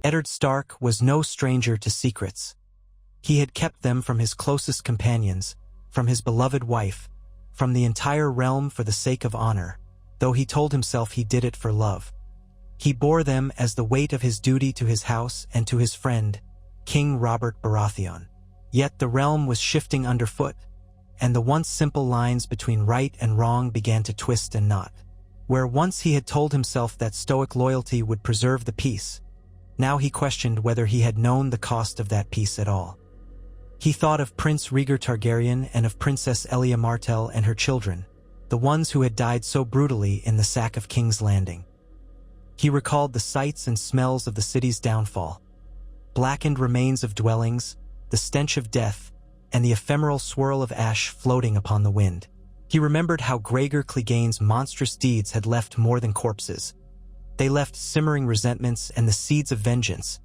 Eddard Stark was no stranger to secrets. He had kept them from his closest companions, from his beloved wife, from the entire realm for the sake of honor, though he told himself he did it for love. He bore them as the weight of his duty to his house and to his friend, King Robert Baratheon. Yet the realm was shifting underfoot, and the once simple lines between right and wrong began to twist and knot. Where once he had told himself that stoic loyalty would preserve the peace, now he questioned whether he had known the cost of that peace at all. He thought of Prince Rhaegar Targaryen and of Princess Elia Martell and her children, the ones who had died so brutally in the sack of King's Landing. He recalled the sights and smells of the city's downfall, blackened remains of dwellings, the stench of death, and the ephemeral swirl of ash floating upon the wind. He remembered how Gregor Clegane's monstrous deeds had left more than corpses. They left simmering resentments and the seeds of vengeance,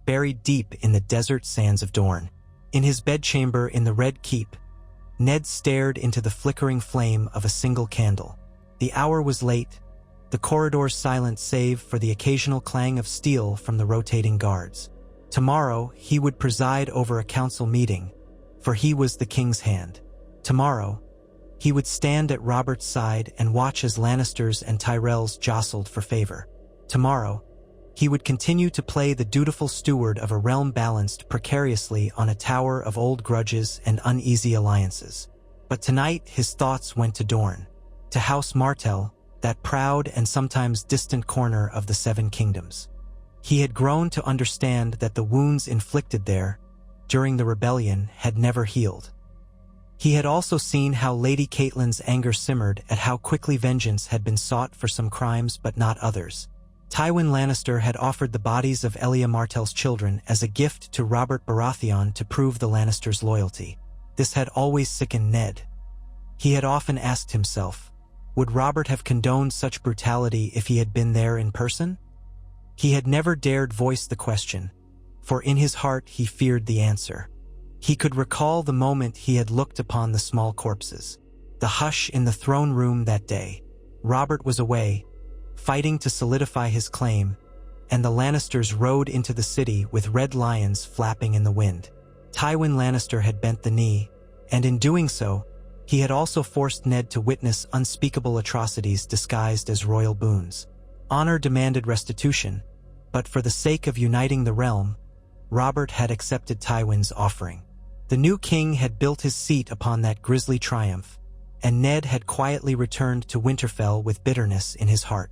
buried deep in the desert sands of Dorne. In his bedchamber in the Red Keep, Ned stared into the flickering flame of a single candle. The hour was late, the corridors silent save for the occasional clang of steel from the rotating guards. Tomorrow he would preside over a council meeting, for he was the king's hand. Tomorrow, he would stand at Robert's side and watch as Lannisters and Tyrells jostled for favor. Tomorrow, he would continue to play the dutiful steward of a realm balanced precariously on a tower of old grudges and uneasy alliances. But tonight his thoughts went to Dorne, to House Martell, that proud and sometimes distant corner of the Seven Kingdoms. He had grown to understand that the wounds inflicted there, during the rebellion, had never healed. He had also seen how Lady Catelyn's anger simmered at how quickly vengeance had been sought for some crimes but not others. Tywin Lannister had offered the bodies of Elia Martell's children as a gift to Robert Baratheon to prove the Lannisters' loyalty. This had always sickened Ned. He had often asked himself, would Robert have condoned such brutality if he had been there in person? He had never dared voice the question, for in his heart he feared the answer. He could recall the moment he had looked upon the small corpses. The hush in the throne room that day. Robert was away, fighting to solidify his claim, and the Lannisters rode into the city with red lions flapping in the wind. Tywin Lannister had bent the knee, and in doing so, he had also forced Ned to witness unspeakable atrocities disguised as royal boons. Honor demanded restitution, but for the sake of uniting the realm, Robert had accepted Tywin's offering. The new king had built his seat upon that grisly triumph, and Ned had quietly returned to Winterfell with bitterness in his heart.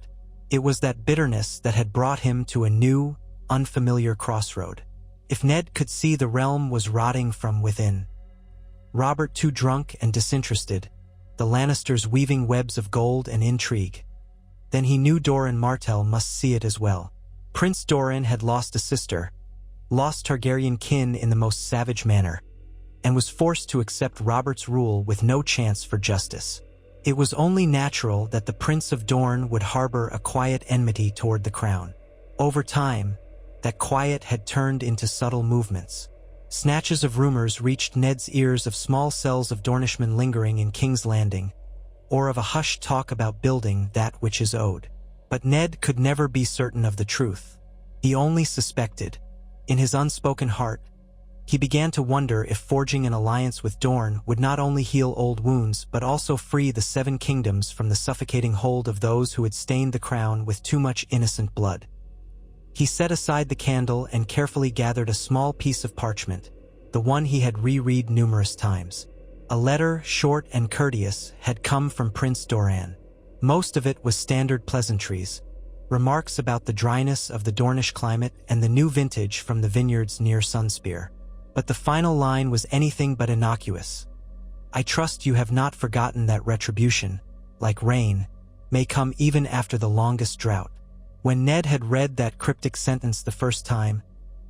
It was that bitterness that had brought him to a new, unfamiliar crossroad. If Ned could see the realm was rotting from within, Robert too drunk and disinterested, the Lannisters weaving webs of gold and intrigue, then he knew Doran Martell must see it as well. Prince Doran had lost a sister, lost Targaryen kin in the most savage manner, and was forced to accept Robert's rule with no chance for justice. It was only natural that the Prince of Dorne would harbor a quiet enmity toward the crown. Over time, that quiet had turned into subtle movements. Snatches of rumors reached Ned's ears of small cells of Dornishmen lingering in King's Landing, or of a hushed talk about building that which is owed. But Ned could never be certain of the truth. He only suspected. In his unspoken heart, he began to wonder if forging an alliance with Dorne would not only heal old wounds but also free the Seven Kingdoms from the suffocating hold of those who had stained the crown with too much innocent blood. He set aside the candle and carefully gathered a small piece of parchment, the one he had reread numerous times. A letter, short and courteous, had come from Prince Doran. Most of it was standard pleasantries, remarks about the dryness of the Dornish climate and the new vintage from the vineyards near Sunspear. But the final line was anything but innocuous. I trust you have not forgotten that retribution, like rain, may come even after the longest drought. When Ned had read that cryptic sentence the first time,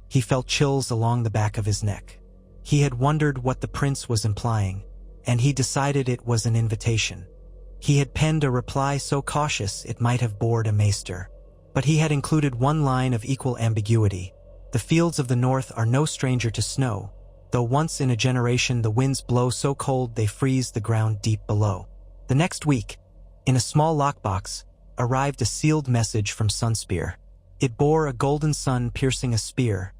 he felt chills along the back of his neck. He had wondered what the prince was implying, and he decided it was an invitation. He had penned a reply so cautious it might have bored a maester. But he had included one line of equal ambiguity. The fields of the north are no stranger to snow, though once in a generation the winds blow so cold they freeze the ground deep below. The next week, in a small lockbox, arrived a sealed message from Sunspear. It bore a golden sun piercing a spear,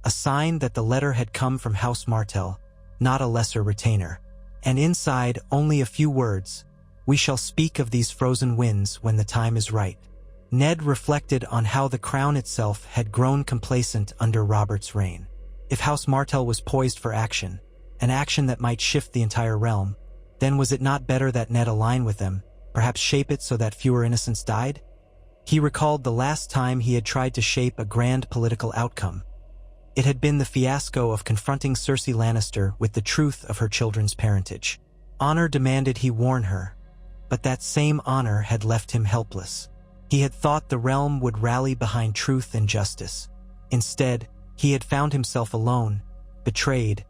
a sign that the letter had come from House Martell, not a lesser retainer. And inside only a few words: "We shall speak of these frozen winds when the time is right." Ned reflected on how the crown itself had grown complacent under Robert's reign. If House Martell was poised for action, an action that might shift the entire realm, then was it not better that Ned align with them, perhaps shape it so that fewer innocents died? He recalled the last time he had tried to shape a grand political outcome. It had been the fiasco of confronting Cersei Lannister with the truth of her children's parentage. Honor demanded he warn her, but that same honor had left him helpless. He had thought the realm would rally behind truth and justice. Instead, he had found himself alone, betrayed,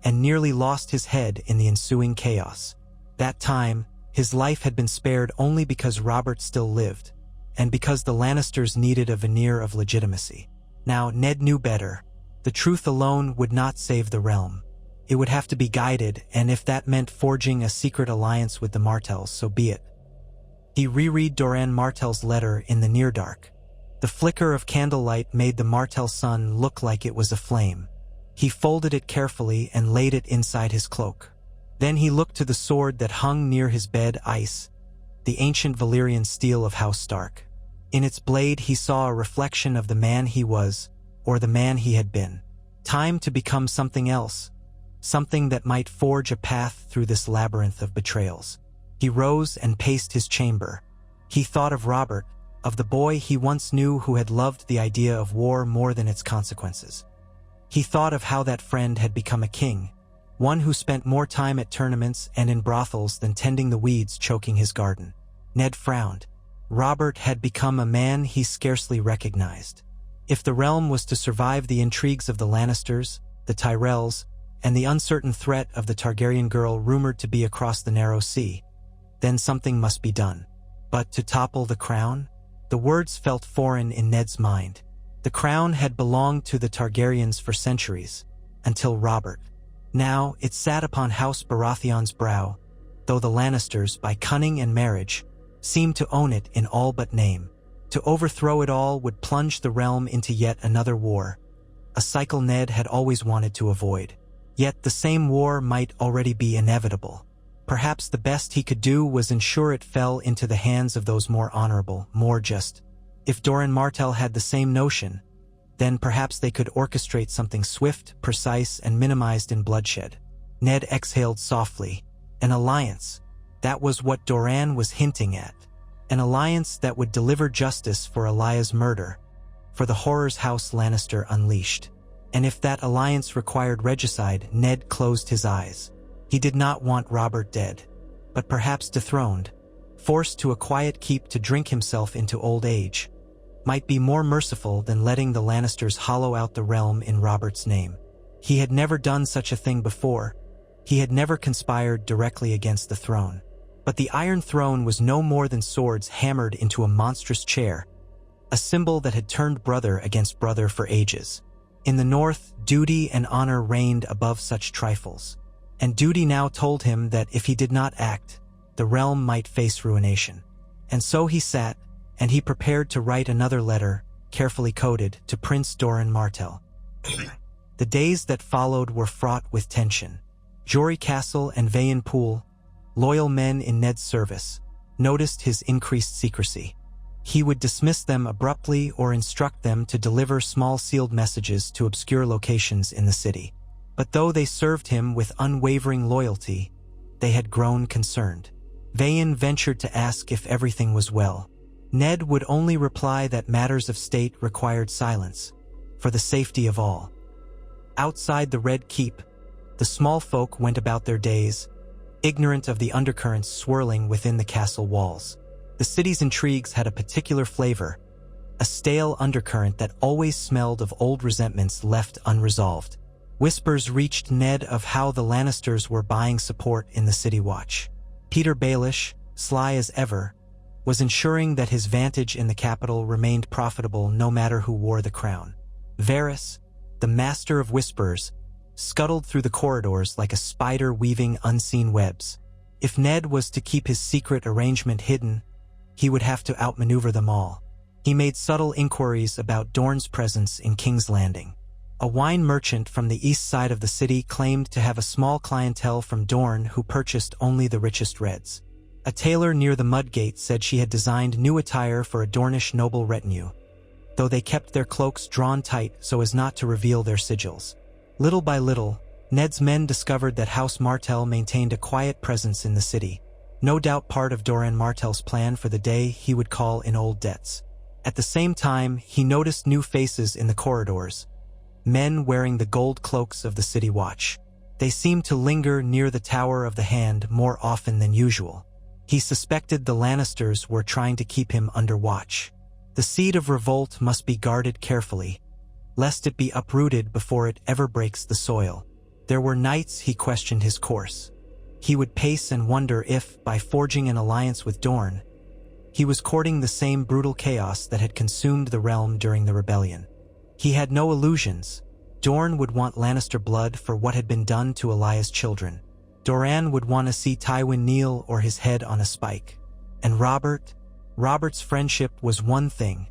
and nearly lost his head in the ensuing chaos. That time, his life had been spared only because Robert still lived, and because the Lannisters needed a veneer of legitimacy. Now, Ned knew better. The truth alone would not save the realm. It would have to be guided, and if that meant forging a secret alliance with the Martells, so be it. He reread Doran Martell's letter in the near dark. The flicker of candlelight made the Martell sun look like it was aflame. He folded it carefully and laid it inside his cloak. Then he looked to the sword that hung near his bed, ice, the ancient Valyrian steel of House Stark. In its blade he saw a reflection of the man he was, or the man he had been. Time to become something else, something that might forge a path through this labyrinth of betrayals. He rose and paced his chamber. He thought of Robert, of the boy he once knew who had loved the idea of war more than its consequences. He thought of how that friend had become a king, one who spent more time at tournaments and in brothels than tending the weeds choking his garden. Ned frowned. Robert had become a man he scarcely recognized. If the realm was to survive the intrigues of the Lannisters, the Tyrells, and the uncertain threat of the Targaryen girl rumored to be across the narrow sea, then something must be done. But to topple the crown? The words felt foreign in Ned's mind. The crown had belonged to the Targaryens for centuries, until Robert. Now it sat upon House Baratheon's brow, though the Lannisters, by cunning and marriage, seemed to own it in all but name. To overthrow it all would plunge the realm into yet another war, a cycle Ned had always wanted to avoid. Yet the same war might already be inevitable. Perhaps the best he could do was ensure it fell into the hands of those more honorable, more just. If Doran Martell had the same notion, then perhaps they could orchestrate something swift, precise, and minimized in bloodshed. Ned exhaled softly. An alliance. That was what Doran was hinting at. An alliance that would deliver justice for Elaya's murder, for the horrors House Lannister unleashed. And if that alliance required regicide, Ned closed his eyes. He did not want Robert dead, but perhaps dethroned, forced to a quiet keep to drink himself into old age, might be more merciful than letting the Lannisters hollow out the realm in Robert's name. He had never done such a thing before. He had never conspired directly against the throne. But the Iron Throne was no more than swords hammered into a monstrous chair, a symbol that had turned brother against brother for ages. In the north, duty and honor reigned above such trifles. And duty now told him that if he did not act, the realm might face ruination. And so he sat, and he prepared to write another letter, carefully coded, to Prince Doran Martell. The days that followed were fraught with tension. Jory Castle and Vayen Pool, loyal men in Ned's service, noticed his increased secrecy. He would dismiss them abruptly or instruct them to deliver small sealed messages to obscure locations in the city. But though they served him with unwavering loyalty, they had grown concerned. Vayen ventured to ask if everything was well. Ned would only reply that matters of state required silence, for the safety of all. Outside the Red Keep, the small folk went about their days, ignorant of the undercurrents swirling within the castle walls. The city's intrigues had a particular flavor, a stale undercurrent that always smelled of old resentments left unresolved. Whispers reached Ned of how the Lannisters were buying support in the City Watch. Peter Baelish, sly as ever, was ensuring that his vantage in the capital remained profitable no matter who wore the crown. Varys, the master of whispers, scuttled through the corridors like a spider weaving unseen webs. If Ned was to keep his secret arrangement hidden, he would have to outmaneuver them all. He made subtle inquiries about Dorn's presence in King's Landing. A wine merchant from the east side of the city claimed to have a small clientele from Dorn who purchased only the richest reds. A tailor near the Mudgate said she had designed new attire for a Dornish noble retinue, though they kept their cloaks drawn tight so as not to reveal their sigils. Little by little, Ned's men discovered that House Martell maintained a quiet presence in the city, no doubt part of Doran Martell's plan for the day he would call in old debts. At the same time, he noticed new faces in the corridors, men wearing the gold cloaks of the city watch. They seemed to linger near the Tower of the Hand more often than usual. He suspected the Lannisters were trying to keep him under watch. The seed of revolt must be guarded carefully, lest it be uprooted before it ever breaks the soil. There were nights he questioned his course. He would pace and wonder if, by forging an alliance with Dorn, he was courting the same brutal chaos that had consumed the realm during the rebellion. He had no illusions. Dorn would want Lannister blood for what had been done to Elaya's children. Doran would want to see Tywin kneel or his head on a spike. And Robert's friendship was one thing.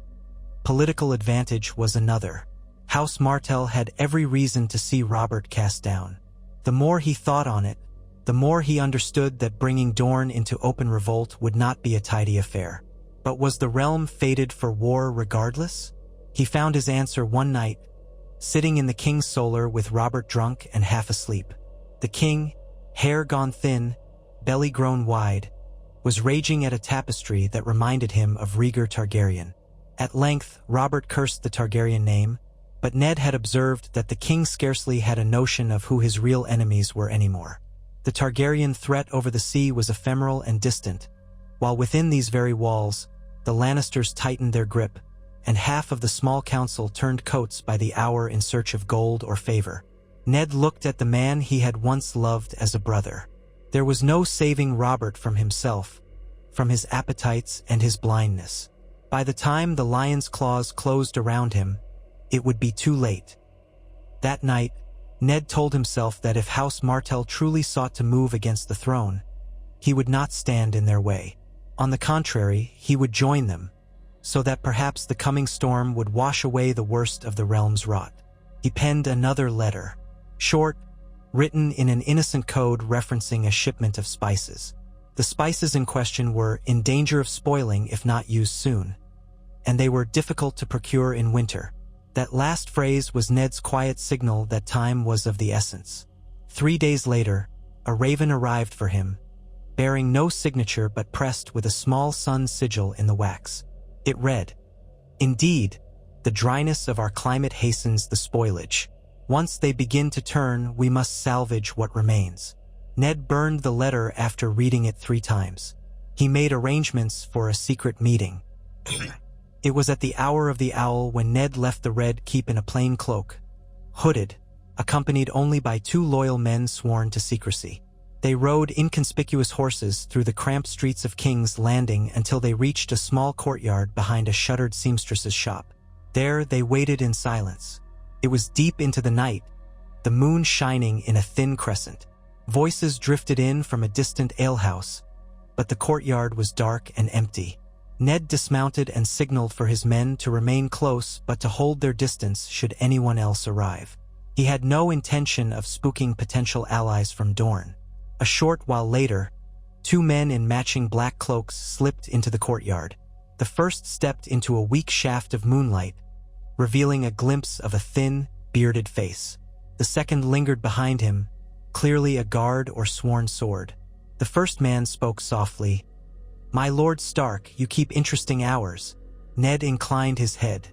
Political advantage was another. House Martell had every reason to see Robert cast down. The more he thought on it, the more he understood that bringing Dorn into open revolt would not be a tidy affair. But was the realm fated for war regardless? He found his answer one night, sitting in the King's Solar with Robert drunk and half asleep. The king, hair gone thin, belly grown wide, was raging at a tapestry that reminded him of Rhaegar Targaryen. At length, Robert cursed the Targaryen name, but Ned had observed that the king scarcely had a notion of who his real enemies were anymore. The Targaryen threat over the sea was ephemeral and distant, while within these very walls, the Lannisters tightened their grip, and half of the small council turned coats by the hour in search of gold or favor. Ned looked at the man he had once loved as a brother. There was no saving Robert from himself, from his appetites and his blindness. By the time the lion's claws closed around him, it would be too late. That night, Ned told himself that if House Martell truly sought to move against the throne, he would not stand in their way. On the contrary, he would join them, so that perhaps the coming storm would wash away the worst of the realm's rot. He penned another letter, short, written in an innocent code referencing a shipment of spices. The spices in question were in danger of spoiling if not used soon, and they were difficult to procure in winter. That last phrase was Ned's quiet signal that time was of the essence. 3 days later, a raven arrived for him, bearing no signature but pressed with a small sun sigil in the wax. It read, "Indeed, the dryness of our climate hastens the spoilage. Once they begin to turn, we must salvage what remains." Ned burned the letter after reading it 3 times. He made arrangements for a secret meeting. It was at the hour of the owl when Ned left the Red Keep in a plain cloak, hooded, accompanied only by 2 loyal men sworn to secrecy. They rode inconspicuous horses through the cramped streets of King's Landing until they reached a small courtyard behind a shuttered seamstress's shop. There they waited in silence. It was deep into the night, the moon shining in a thin crescent. Voices drifted in from a distant alehouse, but the courtyard was dark and empty. Ned dismounted and signaled for his men to remain close but to hold their distance should anyone else arrive. He had no intention of spooking potential allies from Dorne. A short while later, 2 men in matching black cloaks slipped into the courtyard. The first stepped into a weak shaft of moonlight, revealing a glimpse of a thin, bearded face. The second lingered behind him, clearly a guard or sworn sword. The first man spoke softly. "My Lord Stark, you keep interesting hours." Ned inclined his head.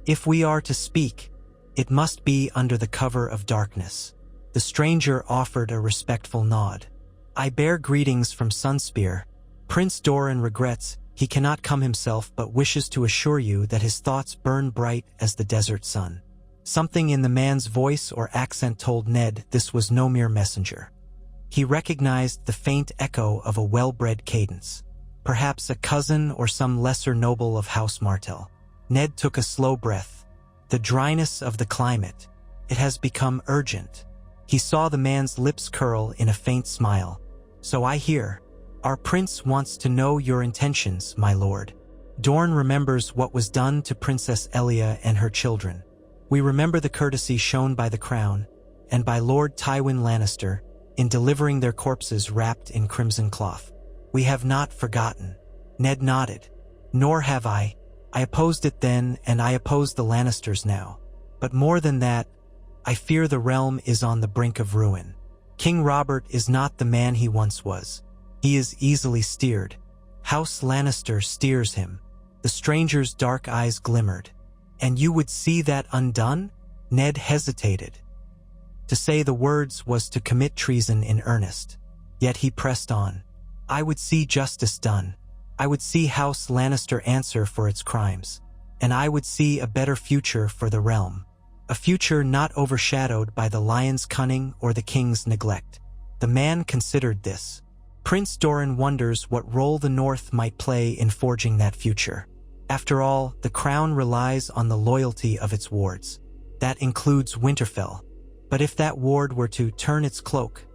"If we are to speak, it must be under the cover of darkness." The stranger offered a respectful nod. "I bear greetings from Sunspear. Prince Doran regrets he cannot come himself but wishes to assure you that his thoughts burn bright as the desert sun." Something in the man's voice or accent told Ned this was no mere messenger. He recognized the faint echo of a well-bred cadence. Perhaps a cousin or some lesser noble of House Martell. Ned took a slow breath. The dryness of the climate. It has become urgent. He saw the man's lips curl in a faint smile. "So I hear. Our prince wants to know your intentions, my lord." Dorne remembers what was done to Princess Elia and her children. We remember the courtesy shown by the crown and by Lord Tywin Lannister in delivering their corpses wrapped in crimson cloth. We have not forgotten. Ned nodded. Nor have I. I opposed it then, and I oppose the Lannisters now. But more than that, I fear the realm is on the brink of ruin. King Robert is not the man he once was. He is easily steered. House Lannister steers him. The stranger's dark eyes glimmered. And you would see that undone? Ned hesitated. To say the words was to commit treason in earnest. Yet he pressed on. I would see justice done. I would see House Lannister answer for its crimes. And I would see a better future for the realm. A future not overshadowed by the lion's cunning or the king's neglect. The man considered this. Prince Doran wonders what role the North might play in forging that future. After all, the crown relies on the loyalty of its wards. That includes Winterfell. But if that ward were to turn its cloak,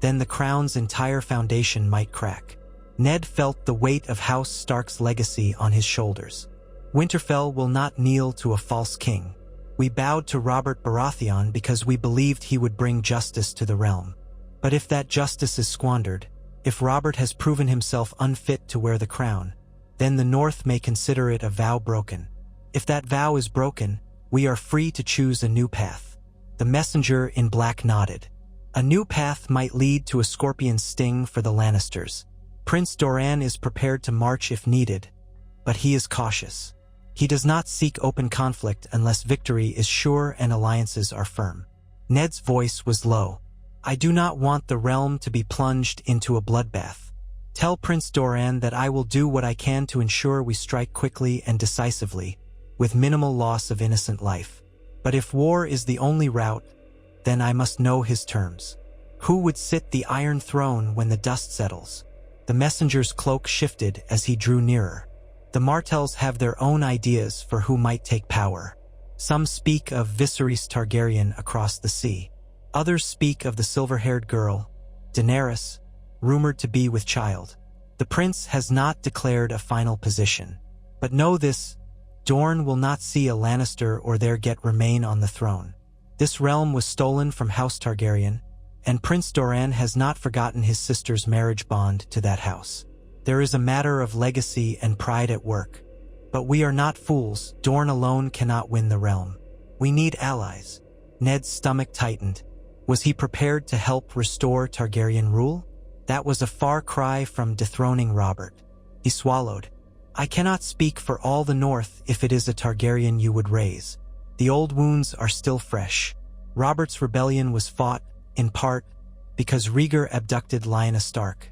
then the crown's entire foundation might crack. Ned felt the weight of House Stark's legacy on his shoulders. Winterfell will not kneel to a false king. We bowed to Robert Baratheon because we believed he would bring justice to the realm. But if that justice is squandered, if Robert has proven himself unfit to wear the crown, then the North may consider it a vow broken. If that vow is broken, we are free to choose a new path. The messenger in black nodded. A new path might lead to a scorpion's sting for the Lannisters. Prince Doran is prepared to march if needed, but he is cautious. He does not seek open conflict unless victory is sure and alliances are firm. Ned's voice was low. I do not want the realm to be plunged into a bloodbath. Tell Prince Doran that I will do what I can to ensure we strike quickly and decisively, with minimal loss of innocent life. But if war is the only route, then I must know his terms. Who would sit the Iron Throne when the dust settles? The messenger's cloak shifted as he drew nearer. The Martells have their own ideas for who might take power. Some speak of Viserys Targaryen across the sea. Others speak of the silver-haired girl, Daenerys, rumored to be with child. The prince has not declared a final position. But know this, Dorne will not see a Lannister or their get remain on the throne. This realm was stolen from House Targaryen, and Prince Doran has not forgotten his sister's marriage bond to that house. There is a matter of legacy and pride at work. But we are not fools. Dorne alone cannot win the realm. We need allies. Ned's stomach tightened. Was he prepared to help restore Targaryen rule? That was a far cry from dethroning Robert. He swallowed. I cannot speak for all the North if it is a Targaryen you would raise. The old wounds are still fresh. Robert's rebellion was fought, in part, because Rhaegar abducted Lyanna Stark,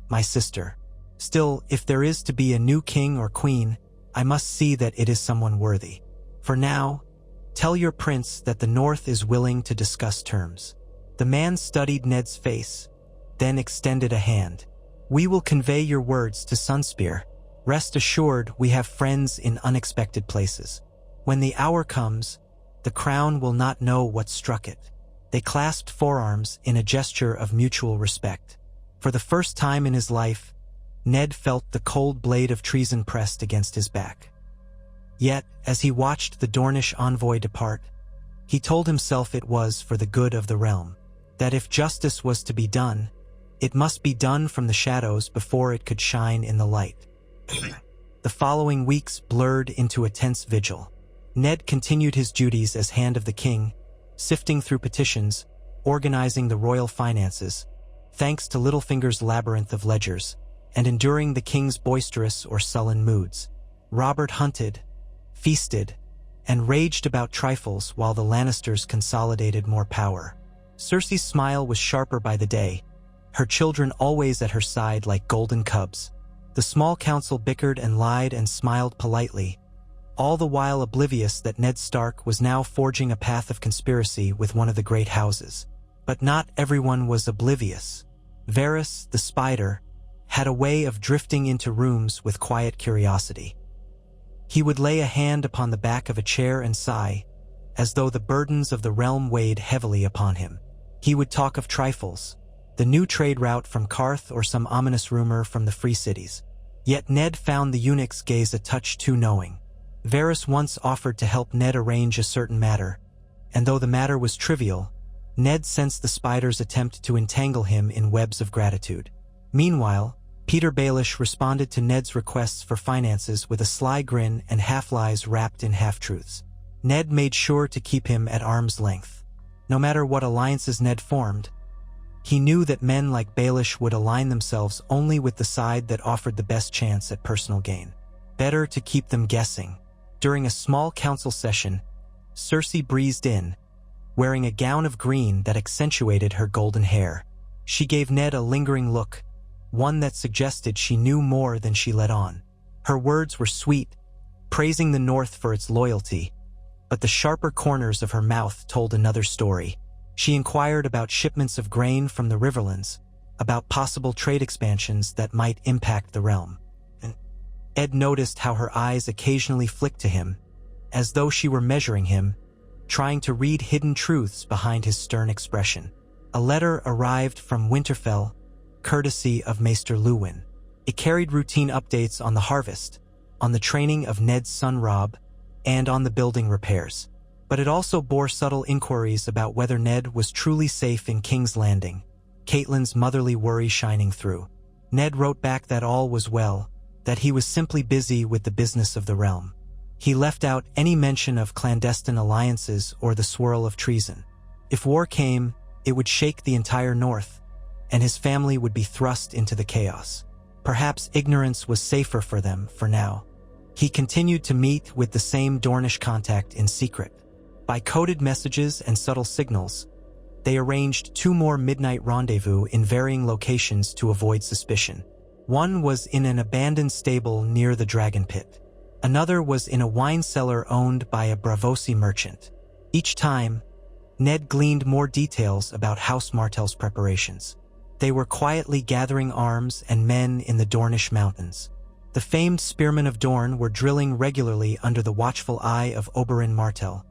my sister. Still, if there is to be a new king or queen, I must see that it is someone worthy. For now, tell your prince that the North is willing to discuss terms. The man studied Ned's face, then extended a hand. We will convey your words to Sunspear. Rest assured we have friends in unexpected places. When the hour comes, the crown will not know what struck it. They clasped forearms in a gesture of mutual respect. For the first time in his life, Ned felt the cold blade of treason pressed against his back. Yet, as he watched the Dornish envoy depart, he told himself it was for the good of the realm, that if justice was to be done, it must be done from the shadows before it could shine in the light. The following weeks blurred into a tense vigil. Ned continued his duties as Hand of the King, sifting through petitions, organizing the royal finances, thanks to Littlefinger's labyrinth of ledgers, and enduring the king's boisterous or sullen moods. Robert hunted, feasted, and raged about trifles while the Lannisters consolidated more power. Cersei's smile was sharper by the day, her children always at her side like golden cubs. The small council bickered and lied and smiled politely, all the while oblivious that Ned Stark was now forging a path of conspiracy with one of the great houses. But not everyone was oblivious. Varys, the spider, had a way of drifting into rooms with quiet curiosity. He would lay a hand upon the back of a chair and sigh, as though the burdens of the realm weighed heavily upon him. He would talk of trifles, the new trade route from Karth or some ominous rumor from the Free Cities. Yet Ned found the eunuch's gaze a touch too knowing. Varys once offered to help Ned arrange a certain matter, and though the matter was trivial, Ned sensed the spider's attempt to entangle him in webs of gratitude. Meanwhile, Peter Baelish responded to Ned's requests for finances with a sly grin and half-lies wrapped in half-truths. Ned made sure to keep him at arm's length. No matter what alliances Ned formed, he knew that men like Baelish would align themselves only with the side that offered the best chance at personal gain. Better to keep them guessing. During a small council session, Cersei breezed in, wearing a gown of green that accentuated her golden hair. She gave Ned a lingering look, one that suggested she knew more than she let on. Her words were sweet, praising the North for its loyalty, but the sharper corners of her mouth told another story. She inquired about shipments of grain from the Riverlands, about possible trade expansions that might impact the realm. Ed noticed how her eyes occasionally flicked to him, as though she were measuring him, trying to read hidden truths behind his stern expression. A letter arrived from Winterfell, courtesy of Maester Luwin. It carried routine updates on the harvest, on the training of Ned's son Robb, and on the building repairs. But it also bore subtle inquiries about whether Ned was truly safe in King's Landing, Catelyn's motherly worry shining through. Ned wrote back that all was well, that he was simply busy with the business of the realm. He left out any mention of clandestine alliances or the swirl of treason. If war came, it would shake the entire North, and his family would be thrust into the chaos. Perhaps ignorance was safer for them for now. He continued to meet with the same Dornish contact in secret. By coded messages and subtle signals, they arranged 2 more midnight rendezvous in varying locations to avoid suspicion. One was in an abandoned stable near the Dragon Pit. Another was in a wine cellar owned by a Braavosi merchant. Each time, Ned gleaned more details about House Martell's preparations. They were quietly gathering arms and men in the Dornish mountains. The famed spearmen of Dorne were drilling regularly under the watchful eye of Oberyn Martell,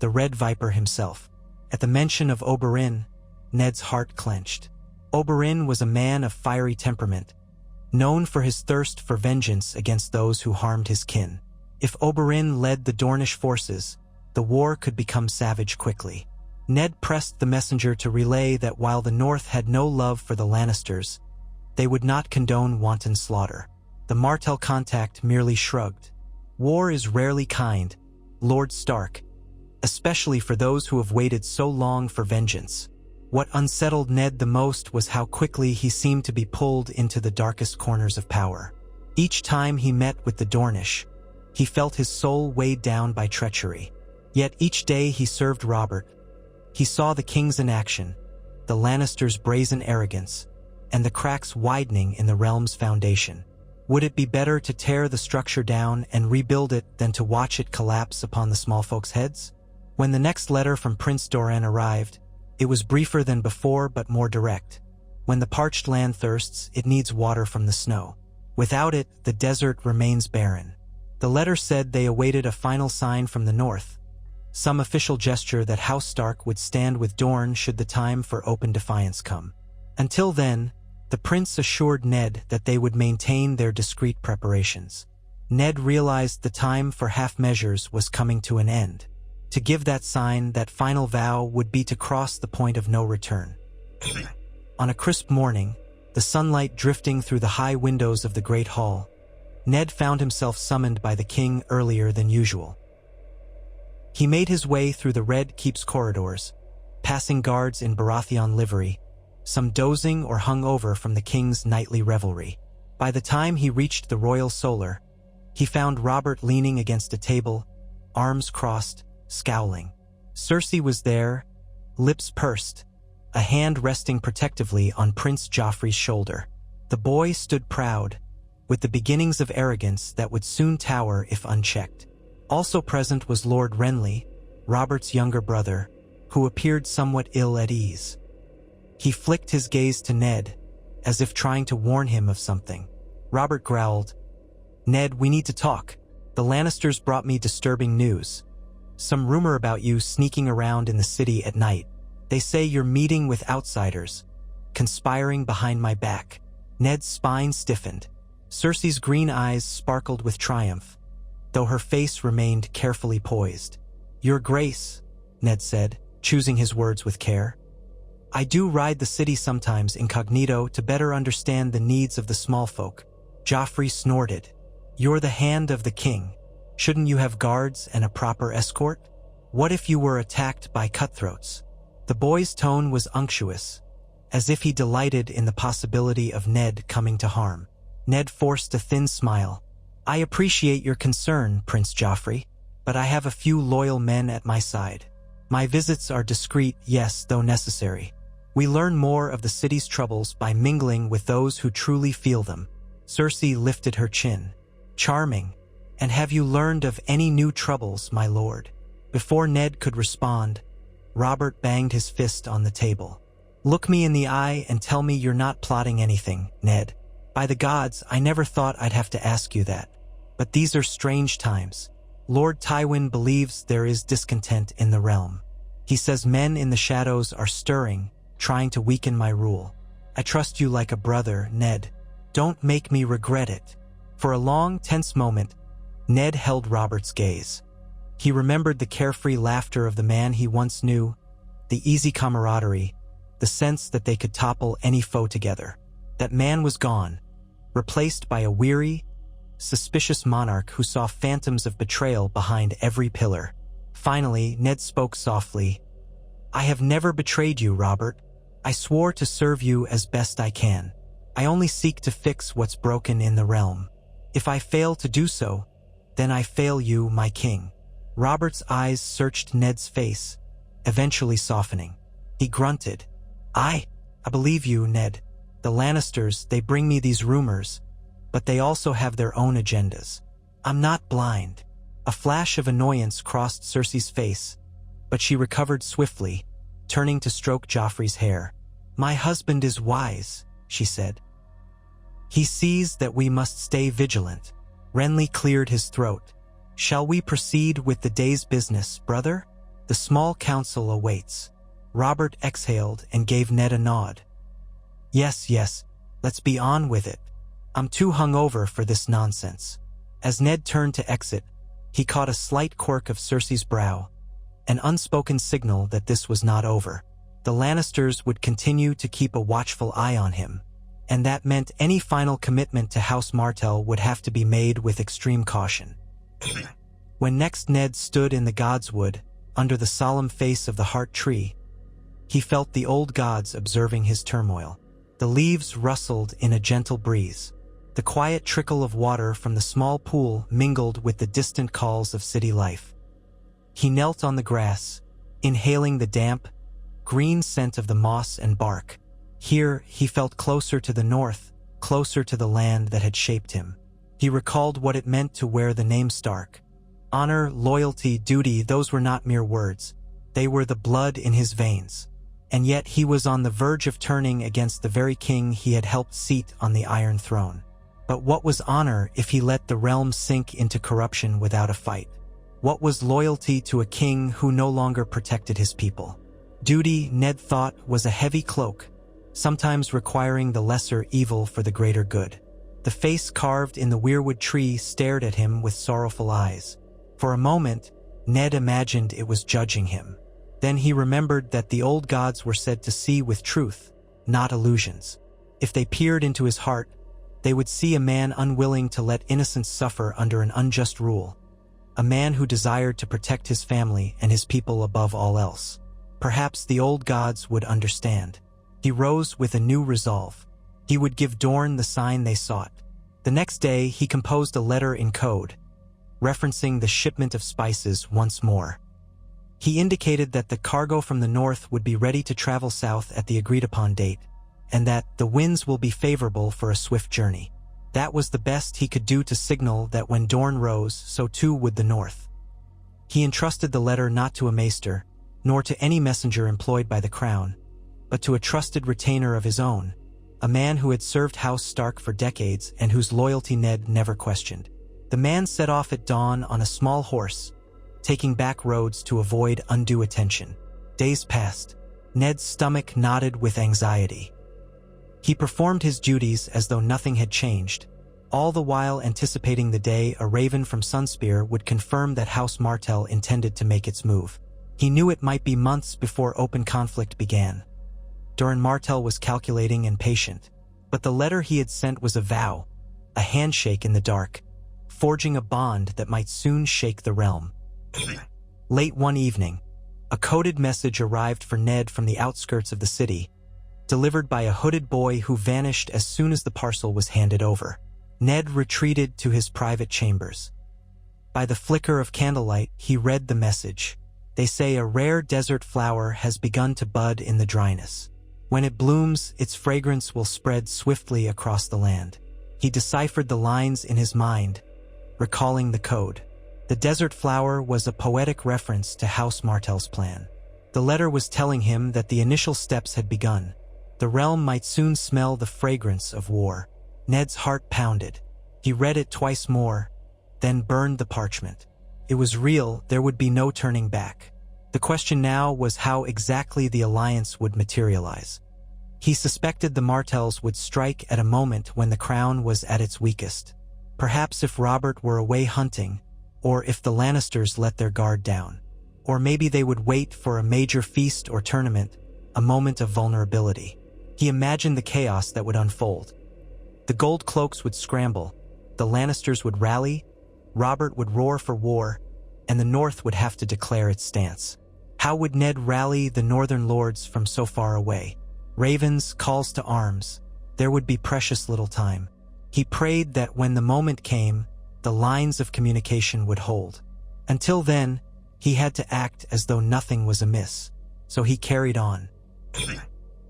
the Red Viper himself. At the mention of Oberyn, Ned's heart clenched. Oberyn was a man of fiery temperament, known for his thirst for vengeance against those who harmed his kin. If Oberyn led the Dornish forces, the war could become savage quickly. Ned pressed the messenger to relay that while the North had no love for the Lannisters, they would not condone wanton slaughter. The Martell contact merely shrugged. War is rarely kind, Lord Stark, especially for those who have waited so long for vengeance. What unsettled Ned the most was how quickly he seemed to be pulled into the darkest corners of power. Each time he met with the Dornish, he felt his soul weighed down by treachery. Yet each day he served Robert, he saw the kings in action, the Lannisters' brazen arrogance, and the cracks widening in the realm's foundation. Would it be better to tear the structure down and rebuild it than to watch it collapse upon the small folks' heads? When the next letter from Prince Doran arrived, it was briefer than before but more direct. When the parched land thirsts, it needs water from the snow. Without it, the desert remains barren. The letter said they awaited a final sign from the North, some official gesture that House Stark would stand with Dorne should the time for open defiance come. Until then, the prince assured Ned that they would maintain their discreet preparations. Ned realized the time for half measures was coming to an end. To give that sign, that final vow, would be to cross the point of no return. On a crisp morning, the sunlight drifting through the high windows of the Great Hall, Ned found himself summoned by the king earlier than usual. He made his way through the Red Keep's corridors, passing guards in Baratheon livery, some dozing or hung over from the king's nightly revelry. By the time he reached the Royal Solar, he found Robert leaning against a table, arms crossed, scowling. Cersei was there, lips pursed, a hand resting protectively on Prince Joffrey's shoulder. The boy stood proud, with the beginnings of arrogance that would soon tower if unchecked. Also present was Lord Renly, Robert's younger brother, who appeared somewhat ill at ease. He flicked his gaze to Ned, as if trying to warn him of something. Robert growled, "Ned, we need to talk. The Lannisters brought me disturbing news. Some rumor about you sneaking around in the city at night. They say you're meeting with outsiders, conspiring behind my back." Ned's spine stiffened. Cersei's green eyes sparkled with triumph, though her face remained carefully poised. "Your Grace," Ned said, choosing his words with care. "I do ride the city sometimes incognito to better understand the needs of the small folk." Joffrey snorted. "You're the hand of the king. Shouldn't you have guards and a proper escort? What if you were attacked by cutthroats?" The boy's tone was unctuous, as if he delighted in the possibility of Ned coming to harm. Ned forced a thin smile. "I appreciate your concern, Prince Joffrey, but I have a few loyal men at my side. My visits are discreet, yes, though necessary. We learn more of the city's troubles by mingling with those who truly feel them." Cersei lifted her chin. "Charming. And have you learned of any new troubles, my lord?" Before Ned could respond, Robert banged his fist on the table. "Look me in the eye and tell me you're not plotting anything, Ned. By the gods, I never thought I'd have to ask you that. But these are strange times. Lord Tywin believes there is discontent in the realm. He says men in the shadows are stirring, trying to weaken my rule. I trust you like a brother, Ned. Don't make me regret it." For a long, tense moment, Ned held Robert's gaze. He remembered the carefree laughter of the man he once knew, the easy camaraderie, the sense that they could topple any foe together. That man was gone, replaced by a weary, suspicious monarch who saw phantoms of betrayal behind every pillar. Finally, Ned spoke softly. "I have never betrayed you, Robert. I swore to serve you as best I can. I only seek to fix what's broken in the realm. If I fail to do so, then I fail you, my king." Robert's eyes searched Ned's face, eventually softening. He grunted. I believe you, Ned. The Lannisters, they bring me these rumors, but they also have their own agendas. I'm not blind." A flash of annoyance crossed Cersei's face, but she recovered swiftly, turning to stroke Joffrey's hair. "My husband is wise," she said. "He sees that we must stay vigilant." Renly cleared his throat. "Shall we proceed with the day's business, brother? The small council awaits." Robert exhaled and gave Ned a nod. Yes, let's be on with it. I'm too hungover for this nonsense." As Ned turned to exit, he caught a slight quirk of Cersei's brow, an unspoken signal that this was not over. The Lannisters would continue to keep a watchful eye on him, and that meant any final commitment to House Martell would have to be made with extreme caution. When next Ned stood in the Godswood, under the solemn face of the Heart Tree, he felt the old gods observing his turmoil. The leaves rustled in a gentle breeze. The quiet trickle of water from the small pool mingled with the distant calls of city life. He knelt on the grass, inhaling the damp, green scent of the moss and bark. Here, he felt closer to the north, closer to the land that had shaped him. He recalled what it meant to wear the name Stark. Honor, loyalty, duty, those were not mere words. They were the blood in his veins. And yet he was on the verge of turning against the very king he had helped seat on the Iron Throne. But what was honor if he let the realm sink into corruption without a fight? What was loyalty to a king who no longer protected his people? Duty, Ned thought, was a heavy cloak, sometimes requiring the lesser evil for the greater good. The face carved in the weirwood tree stared at him with sorrowful eyes. For a moment, Ned imagined it was judging him. Then he remembered that the old gods were said to see with truth, not illusions. If they peered into his heart, they would see a man unwilling to let innocence suffer under an unjust rule. A man who desired to protect his family and his people above all else. Perhaps the old gods would understand. He rose with a new resolve. He would give Dorne the sign they sought. The next day, he composed a letter in code, referencing the shipment of spices once more. He indicated that the cargo from the north would be ready to travel south at the agreed-upon date, and that the winds will be favorable for a swift journey. That was the best he could do to signal that when Dorne rose, so too would the north. He entrusted the letter not to a maester, nor to any messenger employed by the crown, but to a trusted retainer of his own, a man who had served House Stark for decades and whose loyalty Ned never questioned. The man set off at dawn on a small horse, taking back roads to avoid undue attention. Days passed. Ned's stomach knotted with anxiety. He performed his duties as though nothing had changed, all the while anticipating the day a raven from Sunspear would confirm that House Martell intended to make its move. He knew it might be months before open conflict began. Doran Martell was calculating and patient, but the letter he had sent was a vow, a handshake in the dark, forging a bond that might soon shake the realm. Late one evening, a coded message arrived for Ned from the outskirts of the city, delivered by a hooded boy who vanished as soon as the parcel was handed over. Ned retreated to his private chambers. By the flicker of candlelight, he read the message. They say a rare desert flower has begun to bud in the dryness. When it blooms, its fragrance will spread swiftly across the land. He deciphered the lines in his mind, recalling the code. The desert flower was a poetic reference to House Martell's plan. The letter was telling him that the initial steps had begun. The realm might soon smell the fragrance of war. Ned's heart pounded. He read it twice more, then burned the parchment. It was real, there would be no turning back. The question now was how exactly the alliance would materialize. He suspected the Martells would strike at a moment when the crown was at its weakest. Perhaps if Robert were away hunting, or if the Lannisters let their guard down. Or maybe they would wait for a major feast or tournament, a moment of vulnerability. He imagined the chaos that would unfold. The gold cloaks would scramble, the Lannisters would rally, Robert would roar for war, and the North would have to declare its stance. How would Ned rally the northern lords from so far away? Ravens, calls to arms. There would be precious little time. He prayed that when the moment came, the lines of communication would hold. Until then, he had to act as though nothing was amiss, so he carried on.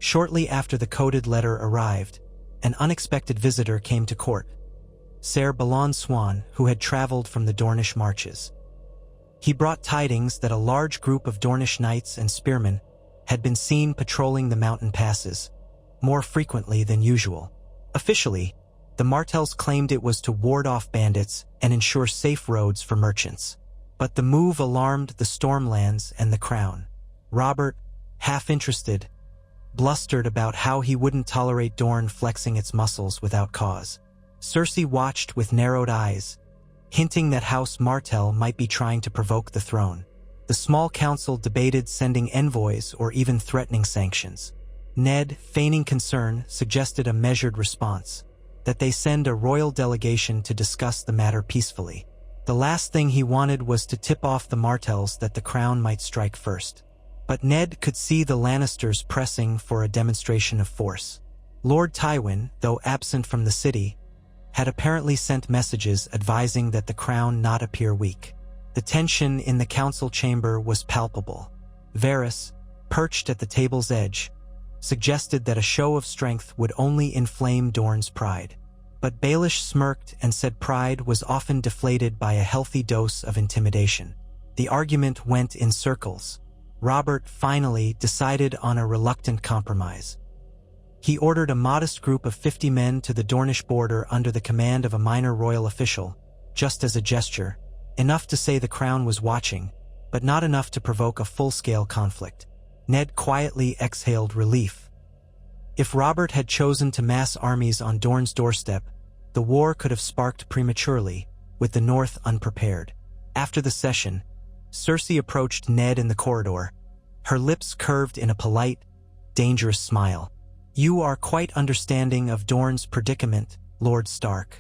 Shortly after the coded letter arrived, an unexpected visitor came to court. Ser Balon Swan, who had traveled from the Dornish marches. He brought tidings that a large group of Dornish knights and spearmen had been seen patrolling the mountain passes, more frequently than usual. Officially, the Martells claimed it was to ward off bandits and ensure safe roads for merchants. But the move alarmed the Stormlands and the Crown. Robert, half interested, blustered about how he wouldn't tolerate Dorne flexing its muscles without cause. Cersei watched with narrowed eyes, hinting that House Martell might be trying to provoke the throne. The small council debated sending envoys or even threatening sanctions. Ned, feigning concern, suggested a measured response, that they send a royal delegation to discuss the matter peacefully. The last thing he wanted was to tip off the Martells that the crown might strike first. But Ned could see the Lannisters pressing for a demonstration of force. Lord Tywin, though absent from the city, had apparently sent messages advising that the crown not appear weak. The tension in the council chamber was palpable. Varys, perched at the table's edge, suggested that a show of strength would only inflame Dorne's pride. But Baelish smirked and said pride was often deflated by a healthy dose of intimidation. The argument went in circles. Robert finally decided on a reluctant compromise. He ordered a modest group of 50 men to the Dornish border under the command of a minor royal official, just as a gesture, enough to say the crown was watching, but not enough to provoke a full-scale conflict. Ned quietly exhaled relief. If Robert had chosen to mass armies on Dorne's doorstep, the war could have sparked prematurely, with the North unprepared. After the session, Cersei approached Ned in the corridor, her lips curved in a polite, dangerous smile. "You are quite understanding of Dorne's predicament, Lord Stark.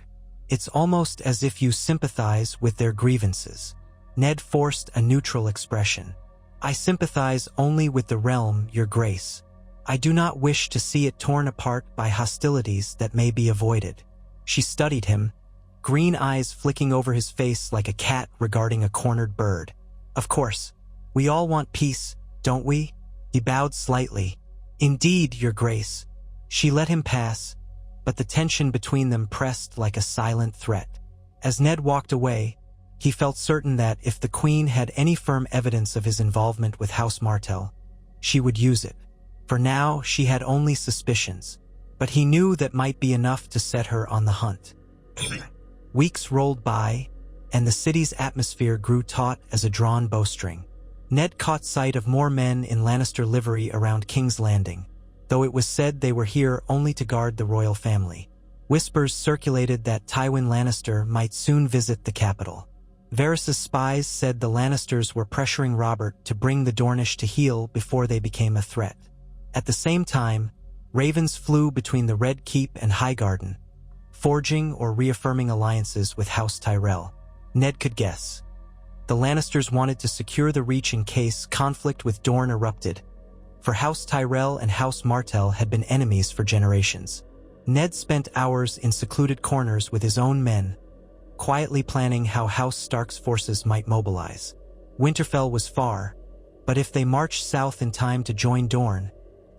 It's almost as if you sympathize with their grievances." Ned forced a neutral expression. "I sympathize only with the realm, Your Grace. I do not wish to see it torn apart by hostilities that may be avoided." She studied him, green eyes flicking over his face like a cat regarding a cornered bird. "Of course, we all want peace, don't we?" He bowed slightly. "Indeed, Your Grace." She let him pass, but the tension between them pressed like a silent threat. As Ned walked away, he felt certain that if the Queen had any firm evidence of his involvement with House Martell, she would use it. For now, she had only suspicions, but he knew that might be enough to set her on the hunt. Weeks rolled by, and the city's atmosphere grew taut as a drawn bowstring. Ned caught sight of more men in Lannister livery around King's Landing, though it was said they were here only to guard the royal family. Whispers circulated that Tywin Lannister might soon visit the capital. Varys' spies said the Lannisters were pressuring Robert to bring the Dornish to heel before they became a threat. At the same time, ravens flew between the Red Keep and Highgarden, forging or reaffirming alliances with House Tyrell. Ned could guess. The Lannisters wanted to secure the Reach in case conflict with Dorne erupted, for House Tyrell and House Martell had been enemies for generations. Ned spent hours in secluded corners with his own men, quietly planning how House Stark's forces might mobilize. Winterfell was far, but if they marched south in time to join Dorne,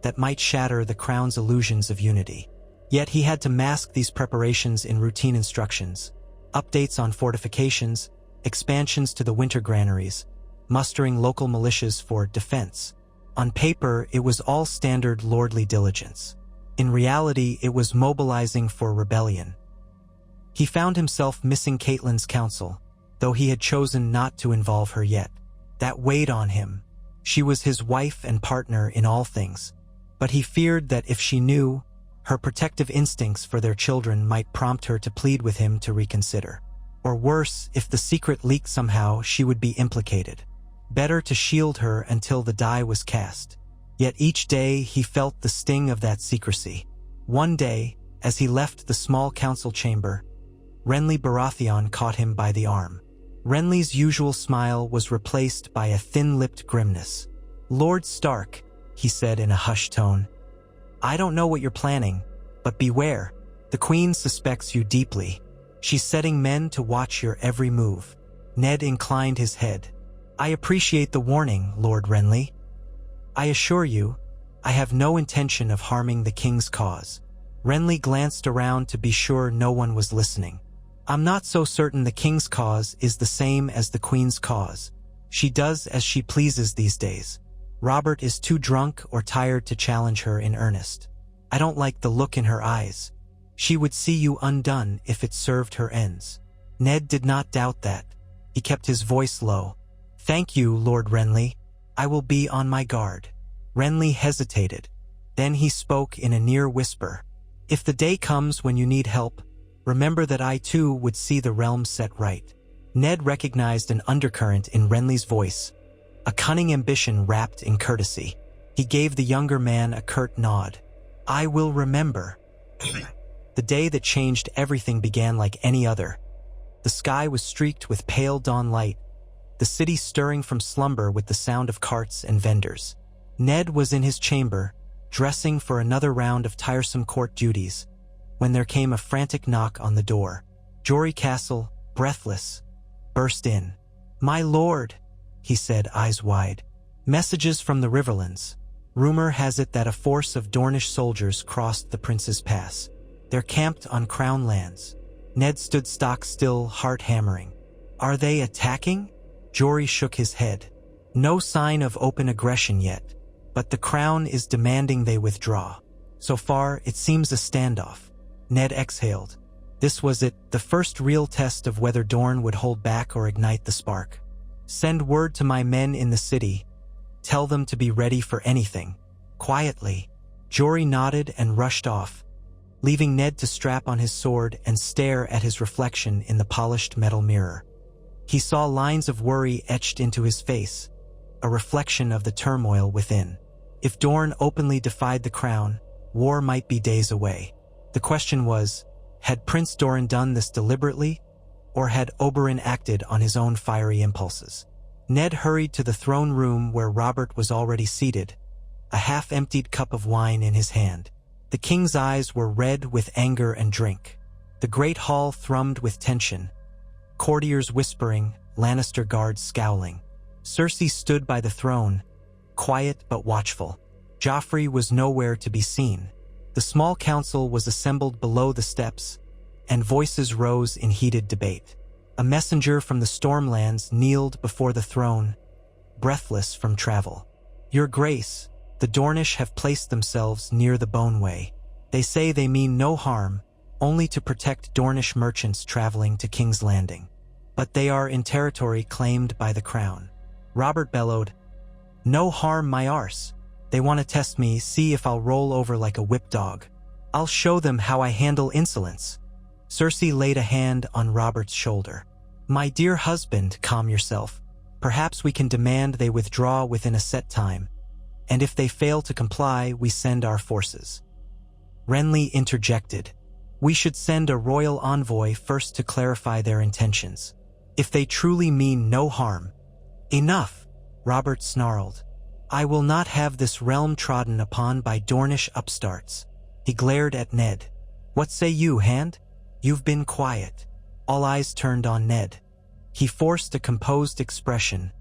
that might shatter the Crown's illusions of unity. Yet he had to mask these preparations in routine instructions, updates on fortifications, expansions to the winter granaries, mustering local militias for defense. On paper, it was all standard lordly diligence. In reality, it was mobilizing for rebellion. He found himself missing Catelyn's counsel, though he had chosen not to involve her yet. That weighed on him. She was his wife and partner in all things, but he feared that if she knew, her protective instincts for their children might prompt her to plead with him to reconsider. Or worse, if the secret leaked somehow, she would be implicated. Better to shield her until the die was cast. Yet each day he felt the sting of that secrecy. One day, as he left the small council chamber, Renly Baratheon caught him by the arm. Renly's usual smile was replaced by a thin-lipped grimness. "Lord Stark," he said in a hushed tone, "I don't know what you're planning, but beware. The Queen suspects you deeply. She's setting men to watch your every move." Ned inclined his head. "I appreciate the warning, Lord Renly. I assure you, I have no intention of harming the King's cause." Renly glanced around to be sure no one was listening. "I'm not so certain the King's cause is the same as the Queen's cause. She does as she pleases these days. Robert is too drunk or tired to challenge her in earnest. I don't like the look in her eyes. She would see you undone if it served her ends." Ned did not doubt that. He kept his voice low. "Thank you, Lord Renly. I will be on my guard." Renly hesitated. Then he spoke in a near whisper. "If the day comes when you need help, remember that I too would see the realm set right." Ned recognized an undercurrent in Renly's voice, a cunning ambition wrapped in courtesy. He gave the younger man a curt nod. "I will remember." The day that changed everything began like any other. The sky was streaked with pale dawn light, the city stirring from slumber with the sound of carts and vendors. Ned was in his chamber, dressing for another round of tiresome court duties, when there came a frantic knock on the door. Jory Castle, breathless, burst in. "My lord," he said, eyes wide. "Messages from the Riverlands. Rumor has it that a force of Dornish soldiers crossed the Prince's Pass. They're camped on Crown lands." Ned stood stock still, heart hammering. "Are they attacking?" Jory shook his head. "No sign of open aggression yet, but the Crown is demanding they withdraw. So far, it seems a standoff." Ned exhaled. This was it, the first real test of whether Dorne would hold back or ignite the spark. "Send word to my men in the city. Tell them to be ready for anything." Quietly, Jory nodded and rushed off, leaving Ned to strap on his sword and stare at his reflection in the polished metal mirror. He saw lines of worry etched into his face, a reflection of the turmoil within. If Dorne openly defied the Crown, war might be days away. The question was, had Prince Doran done this deliberately, or had Oberyn acted on his own fiery impulses? Ned hurried to the throne room where Robert was already seated, a half-emptied cup of wine in his hand. The king's eyes were red with anger and drink. The great hall thrummed with tension, courtiers whispering, Lannister guards scowling. Cersei stood by the throne, quiet but watchful. Joffrey was nowhere to be seen. The small council was assembled below the steps, and voices rose in heated debate. A messenger from the Stormlands kneeled before the throne, breathless from travel. "Your Grace, the Dornish have placed themselves near the Boneway. They say they mean no harm, only to protect Dornish merchants traveling to King's Landing. But they are in territory claimed by the Crown." Robert bellowed, "No harm, my arse. They want to test me, see if I'll roll over like a whip dog. I'll show them how I handle insolence." Cersei laid a hand on Robert's shoulder. "My dear husband, calm yourself. Perhaps we can demand they withdraw within a set time, and if they fail to comply, we send our forces." Renly interjected. "We should send a royal envoy first to clarify their intentions. If they truly mean no harm—" "Enough," Robert snarled. "I will not have this realm trodden upon by Dornish upstarts." He glared at Ned. "What say you, Hand? You've been quiet." All eyes turned on Ned. He forced a composed expression,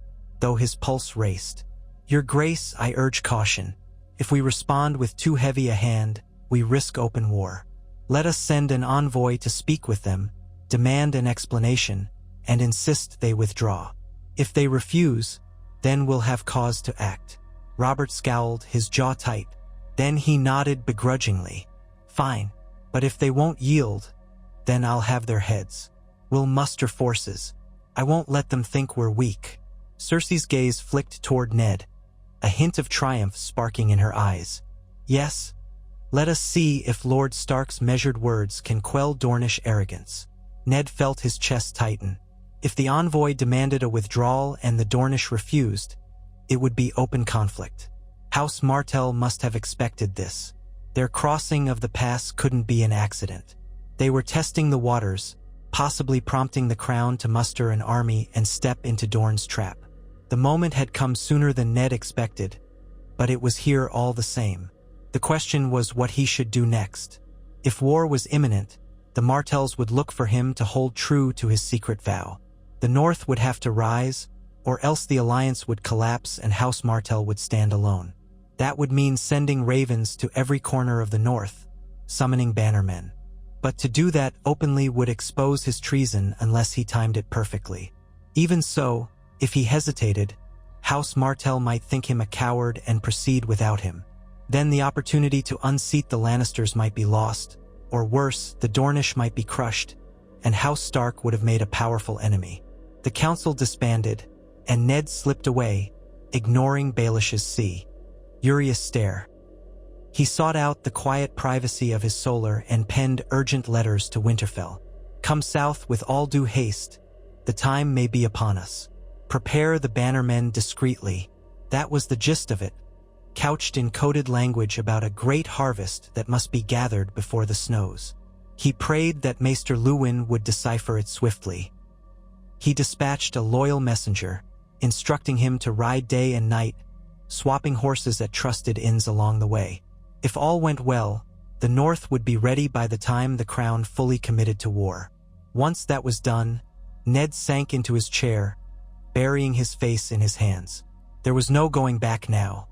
though his pulse raced. "Your Grace, I urge caution. If we respond with too heavy a hand, we risk open war. Let us send an envoy to speak with them, demand an explanation, and insist they withdraw. If they refuse, then we'll have cause to act." Robert scowled, his jaw tight. Then he nodded begrudgingly. "Fine, but if they won't yield, then I'll have their heads. We'll muster forces. I won't let them think we're weak." Cersei's gaze flicked toward Ned, a hint of triumph sparking in her eyes. "Yes, let us see if Lord Stark's measured words can quell Dornish arrogance." Ned felt his chest tighten. If the envoy demanded a withdrawal and the Dornish refused, it would be open conflict. House Martell must have expected this. Their crossing of the pass couldn't be an accident. They were testing the waters, possibly prompting the Crown to muster an army and step into Dorne's trap. The moment had come sooner than Ned expected, but it was here all the same. The question was what he should do next. If war was imminent, the Martells would look for him to hold true to his secret vow. The North would have to rise, or else the alliance would collapse and House Martell would stand alone. That would mean sending ravens to every corner of the North, summoning bannermen. But to do that openly would expose his treason unless he timed it perfectly. Even so, if he hesitated, House Martell might think him a coward and proceed without him. Then the opportunity to unseat the Lannisters might be lost, or worse, the Dornish might be crushed, and House Stark would have made a powerful enemy. The council disbanded, and Ned slipped away, ignoring Baelish's furious stare. He sought out the quiet privacy of his solar and penned urgent letters to Winterfell. "Come south with all due haste. The time may be upon us. Prepare the bannermen discreetly." That was the gist of it, couched in coded language about a great harvest that must be gathered before the snows. He prayed that Maester Luwin would decipher it swiftly. He dispatched a loyal messenger, instructing him to ride day and night, swapping horses at trusted inns along the way. If all went well, the North would be ready by the time the Crown fully committed to war. Once that was done, Ned sank into his chair, burying his face in his hands. There was no going back now.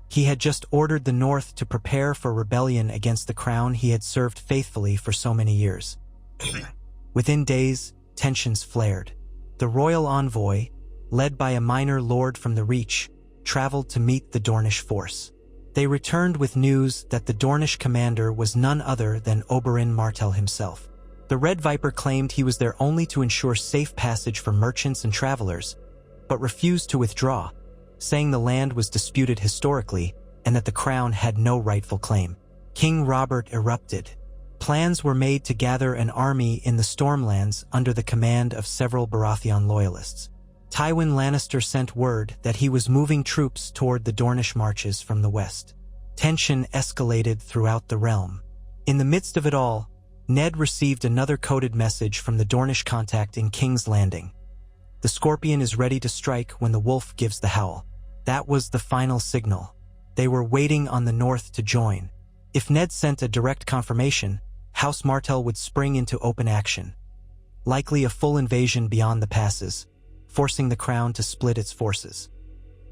He had just ordered the North to prepare for rebellion against the Crown he had served faithfully for so many years. Within days, tensions flared. The royal envoy, led by a minor lord from the Reach, traveled to meet the Dornish force. They returned with news that the Dornish commander was none other than Oberyn Martell himself. The Red Viper claimed he was there only to ensure safe passage for merchants and travelers, but refused to withdraw, saying the land was disputed historically and that the crown had no rightful claim. King Robert erupted. Plans were made to gather an army in the Stormlands under the command of several Baratheon loyalists. Tywin Lannister sent word that he was moving troops toward the Dornish marches from the west. Tension escalated throughout the realm. In the midst of it all, Ned received another coded message from the Dornish contact in King's Landing. "The Scorpion is ready to strike when the wolf gives the howl." That was the final signal. They were waiting on the North to join. If Ned sent a direct confirmation, House Martell would spring into open action. Likely a full invasion beyond the passes, forcing the Crown to split its forces.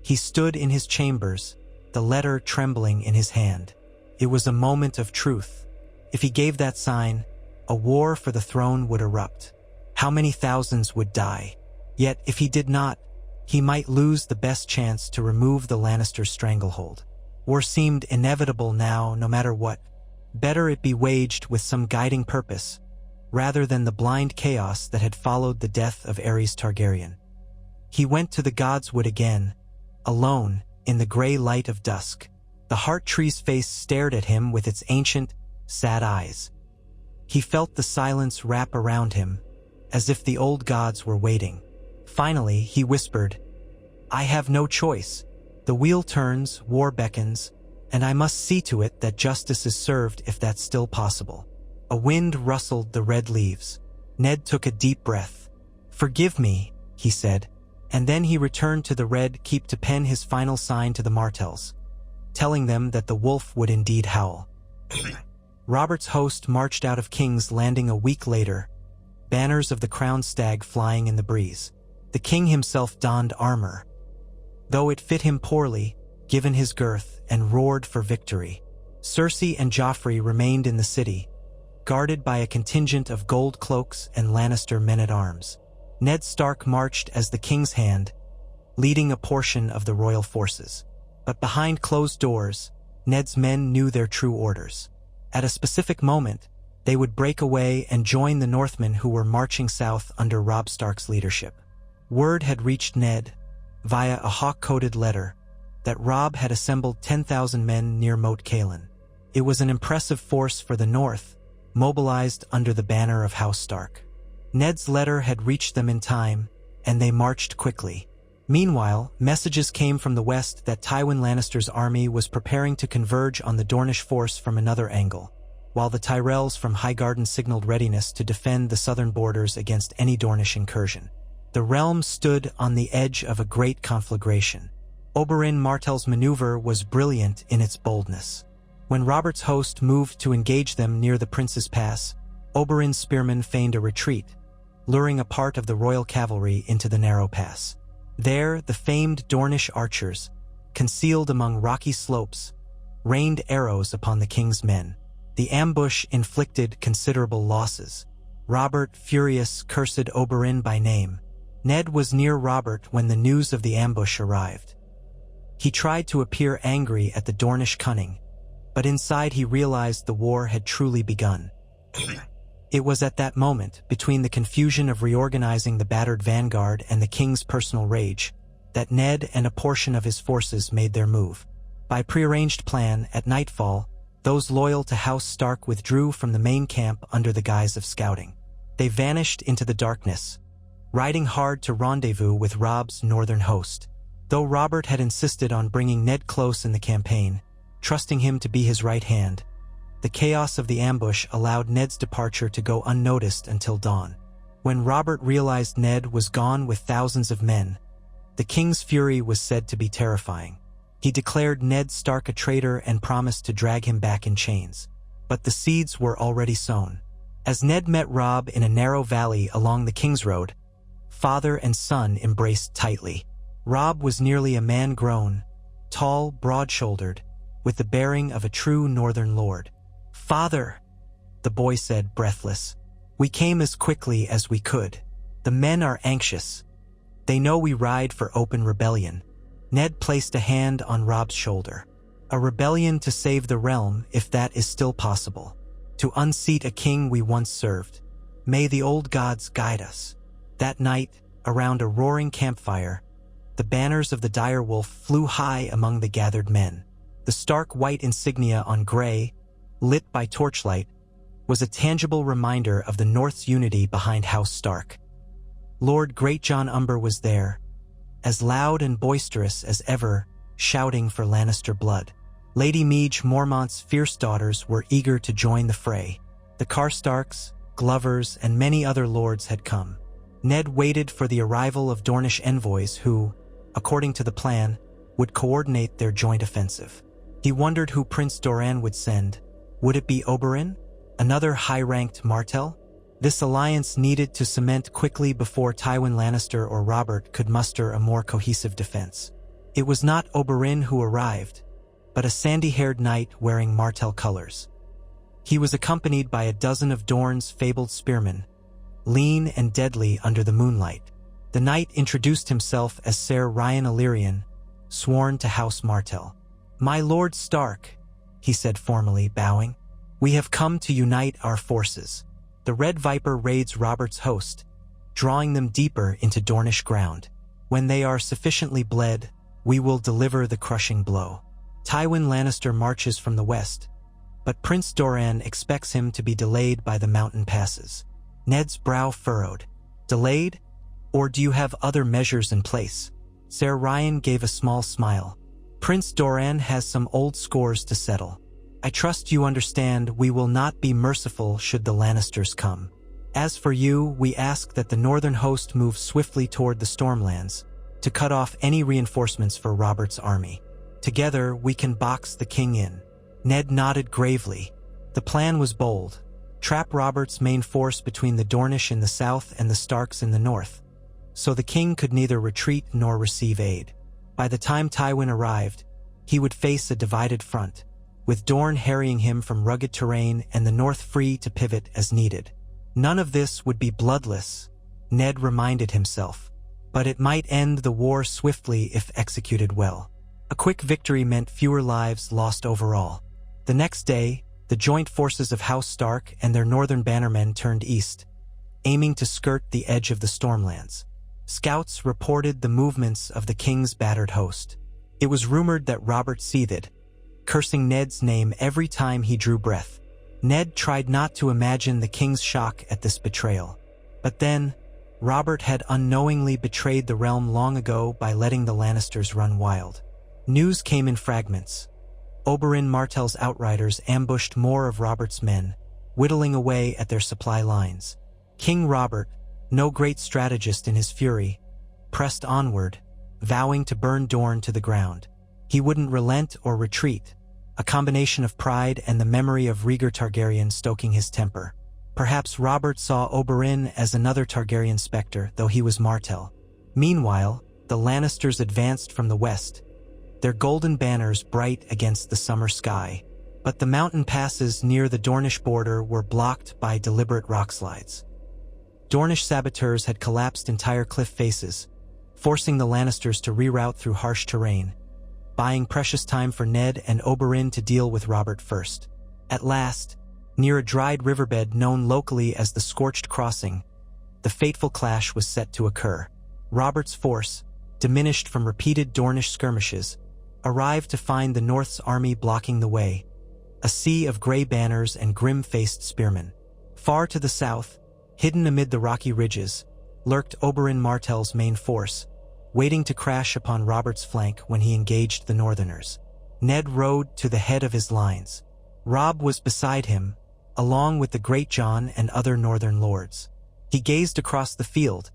He stood in his chambers, the letter trembling in his hand. It was a moment of truth. If he gave that sign, a war for the throne would erupt. How many thousands would die? Yet, if he did not, he might lose the best chance to remove the Lannister stranglehold. War seemed inevitable now, no matter what. Better it be waged with some guiding purpose, rather than the blind chaos that had followed the death of Aerys Targaryen. He went to the Godswood again, alone, in the gray light of dusk. The heart tree's face stared at him with its ancient, sad eyes. He felt the silence wrap around him, as if the old gods were waiting. Finally, he whispered, "I have no choice. The wheel turns, war beckons, and I must see to it that justice is served if that's still possible." A wind rustled the red leaves. Ned took a deep breath. "Forgive me," he said, and then he returned to the red keep to pen his final sign to the Martells, telling them that the wolf would indeed howl. Robert's host marched out of King's Landing a week later, banners of the crowned stag flying in the breeze. The king himself donned armor, though it fit him poorly, given his girth, and roared for victory. Cersei and Joffrey remained in the city, guarded by a contingent of gold cloaks and Lannister men-at-arms. Ned Stark marched as the king's hand, leading a portion of the royal forces. But behind closed doors, Ned's men knew their true orders. At a specific moment, they would break away and join the Northmen who were marching south under Robb Stark's leadership. Word had reached Ned, via a hawk-coded letter, that Robb had assembled 10,000 men near Moat Cailin. It was an impressive force for the North, mobilized under the banner of House Stark. Ned's letter had reached them in time, and they marched quickly. Meanwhile, messages came from the west that Tywin Lannister's army was preparing to converge on the Dornish force from another angle, while the Tyrells from Highgarden signaled readiness to defend the southern borders against any Dornish incursion. The realm stood on the edge of a great conflagration. Oberyn Martell's maneuver was brilliant in its boldness. When Robert's host moved to engage them near the Prince's Pass, Oberyn's spearmen feigned a retreat, luring a part of the royal cavalry into the narrow pass. There, the famed Dornish archers, concealed among rocky slopes, rained arrows upon the king's men. The ambush inflicted considerable losses. Robert, furious, cursed Oberyn by name. Ned was near Robert when the news of the ambush arrived. He tried to appear angry at the Dornish cunning, but inside he realized the war had truly begun. It was at that moment, between the confusion of reorganizing the battered vanguard and the king's personal rage, that Ned and a portion of his forces made their move. By prearranged plan, at nightfall, those loyal to House Stark withdrew from the main camp under the guise of scouting. They vanished into the darkness, riding hard to rendezvous with Robb's northern host. Though Robert had insisted on bringing Ned close in the campaign, trusting him to be his right hand, the chaos of the ambush allowed Ned's departure to go unnoticed until dawn. When Robert realized Ned was gone with thousands of men, the king's fury was said to be terrifying. He declared Ned Stark a traitor and promised to drag him back in chains. But the seeds were already sown. As Ned met Robb in a narrow valley along the King's Road, father and son embraced tightly. Robb was nearly a man grown, tall, broad-shouldered, with the bearing of a true northern lord. "Father," the boy said, breathless, "we came as quickly as we could. The men are anxious. They know we ride for open rebellion." Ned placed a hand on Robb's shoulder. "A rebellion to save the realm, if that is still possible. To unseat a king we once served. May the old gods guide us." That night, around a roaring campfire, the banners of the dire wolf flew high among the gathered men. The stark white insignia on gray, lit by torchlight, was a tangible reminder of the North's unity behind House Stark. Lord Greatjon Umber was there, as loud and boisterous as ever, shouting for Lannister blood. Lady Meage Mormont's fierce daughters were eager to join the fray. The Karstarks, Glovers, and many other lords had come. Ned waited for the arrival of Dornish envoys who, according to the plan, would coordinate their joint offensive. He wondered who Prince Doran would send. Would it be Oberyn? Another high-ranked Martell? This alliance needed to cement quickly before Tywin Lannister or Robert could muster a more cohesive defense. It was not Oberyn who arrived, but a sandy-haired knight wearing Martell colors. He was accompanied by a dozen of Dorne's fabled spearmen, lean and deadly under the moonlight. The knight introduced himself as Ser Ryan Illyrian, sworn to House Martell. "My Lord Stark," he said formally, bowing, "we have come to unite our forces. The Red Viper raids Robert's host, drawing them deeper into Dornish ground. When they are sufficiently bled, we will deliver the crushing blow. Tywin Lannister marches from the west, but Prince Doran expects him to be delayed by the mountain passes. Ned's brow furrowed. Delayed? Or do you have other measures in place? Ser Ryan gave a small smile. Prince Doran has some old scores to settle. I trust you understand we will not be merciful should the Lannisters come. As for you, we ask that the northern host move swiftly toward the Stormlands to cut off any reinforcements for Robert's army. Together, we can box the king in. Ned nodded gravely. The plan was bold. Trap Robert's main force between the Dornish in the south and the Starks in the north, so the king could neither retreat nor receive aid. By the time Tywin arrived, he would face a divided front, with Dorne harrying him from rugged terrain and the north free to pivot as needed. None of this would be bloodless, Ned reminded himself, but it might end the war swiftly if executed well. A quick victory meant fewer lives lost overall. The next day, the joint forces of House Stark and their northern bannermen turned east, aiming to skirt the edge of the Stormlands. Scouts reported the movements of the king's battered host. It was rumored that Robert seethed, cursing Ned's name every time he drew breath. Ned tried not to imagine the king's shock at this betrayal. But then, Robert had unknowingly betrayed the realm long ago by letting the Lannisters run wild. News came in fragments. Oberyn Martell's outriders ambushed more of Robert's men, whittling away at their supply lines. King Robert, no great strategist in his fury, pressed onward, vowing to burn Dorne to the ground. He wouldn't relent or retreat, a combination of pride and the memory of Rhaegar Targaryen stoking his temper. Perhaps Robert saw Oberyn as another Targaryen specter, though he was Martell. Meanwhile, the Lannisters advanced from the west, their golden banners bright against the summer sky. But the mountain passes near the Dornish border were blocked by deliberate rockslides. Dornish saboteurs had collapsed entire cliff faces, forcing the Lannisters to reroute through harsh terrain, buying precious time for Ned and Oberyn to deal with Robert first. At last, near a dried riverbed known locally as the Scorched Crossing, the fateful clash was set to occur. Robert's force, diminished from repeated Dornish skirmishes, arrived to find the North's army blocking the way, a sea of gray banners and grim-faced spearmen. Far to the south, hidden amid the rocky ridges, lurked Oberyn Martell's main force, waiting to crash upon Robert's flank when he engaged the Northerners. Ned rode to the head of his lines. Robb was beside him, along with the Great John and other northern lords. He gazed across the field,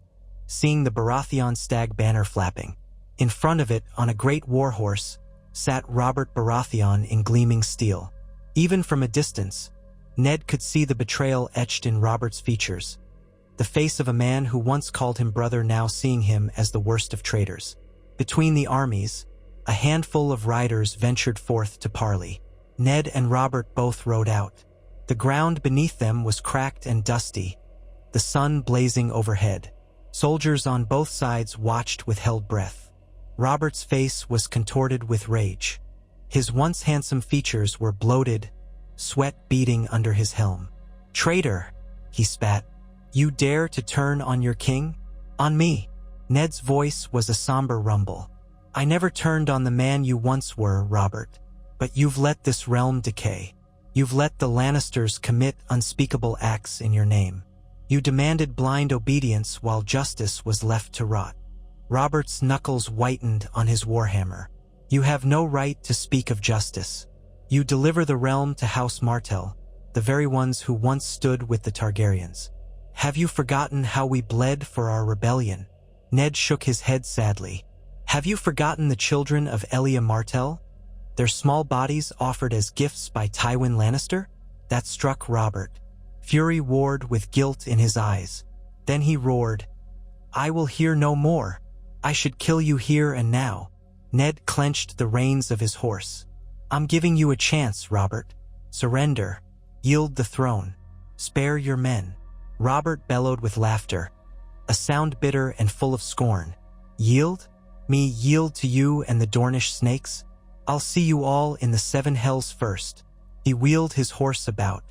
seeing the Baratheon stag banner flapping. In front of it, on a great warhorse, sat Robert Baratheon in gleaming steel. Even from a distance, Ned could see the betrayal etched in Robert's features, the face of a man who once called him brother now seeing him as the worst of traitors. Between the armies, a handful of riders ventured forth to parley. Ned and Robert both rode out. The ground beneath them was cracked and dusty, the sun blazing overhead. Soldiers on both sides watched with held breath. Robert's face was contorted with rage. His once handsome features were bloated, sweat beading under his helm. "Traitor," he spat. "You dare to turn on your king? On me?" Ned's voice was a somber rumble. "I never turned on the man you once were, Robert. But you've let this realm decay. You've let the Lannisters commit unspeakable acts in your name. You demanded blind obedience while justice was left to rot." Robert's knuckles whitened on his warhammer. "You have no right to speak of justice. You deliver the realm to House Martell, the very ones who once stood with the Targaryens. Have you forgotten how we bled for our rebellion?" Ned shook his head sadly. "Have you forgotten the children of Elia Martell? Their small bodies offered as gifts by Tywin Lannister?" That struck Robert. Fury warred with guilt in his eyes. Then he roared, "I will hear no more. I should kill you here and now." Ned clenched the reins of his horse. "I'm giving you a chance, Robert. Surrender. Yield the throne. Spare your men." Robert bellowed with laughter, a sound bitter and full of scorn. "Yield? Me yield to you and the Dornish snakes? I'll see you all in the seven hells first." He wheeled his horse about.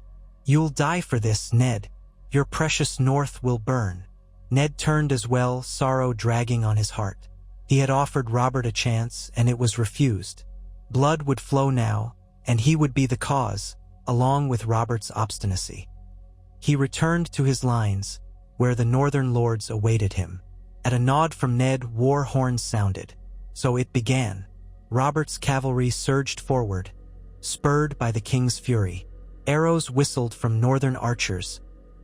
"You'll die for this, Ned. Your precious North will burn." Ned turned as well, sorrow dragging on his heart. He had offered Robert a chance, and it was refused. Blood would flow now, and he would be the cause, along with Robert's obstinacy. He returned to his lines, where the northern lords awaited him. At a nod from Ned, war horns sounded. So it began. Robert's cavalry surged forward, spurred by the king's fury. Arrows whistled from northern archers,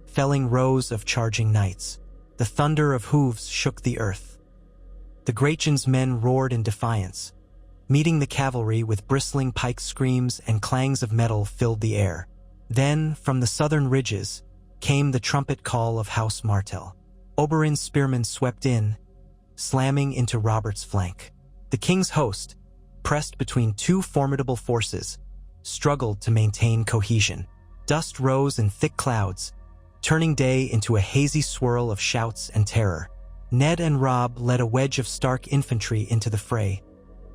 felling rows of charging knights. The thunder of hooves shook the earth. The Gratian's men roared in defiance, meeting the cavalry with bristling pike screams and clangs of metal filled the air. Then, from the southern ridges, came the trumpet call of House Martell. Oberyn's spearmen swept in, slamming into Robert's flank. The king's host, pressed between two formidable forces, struggled to maintain cohesion. Dust rose in thick clouds, turning day into a hazy swirl of shouts and terror. Ned and Robb led a wedge of Stark infantry into the fray,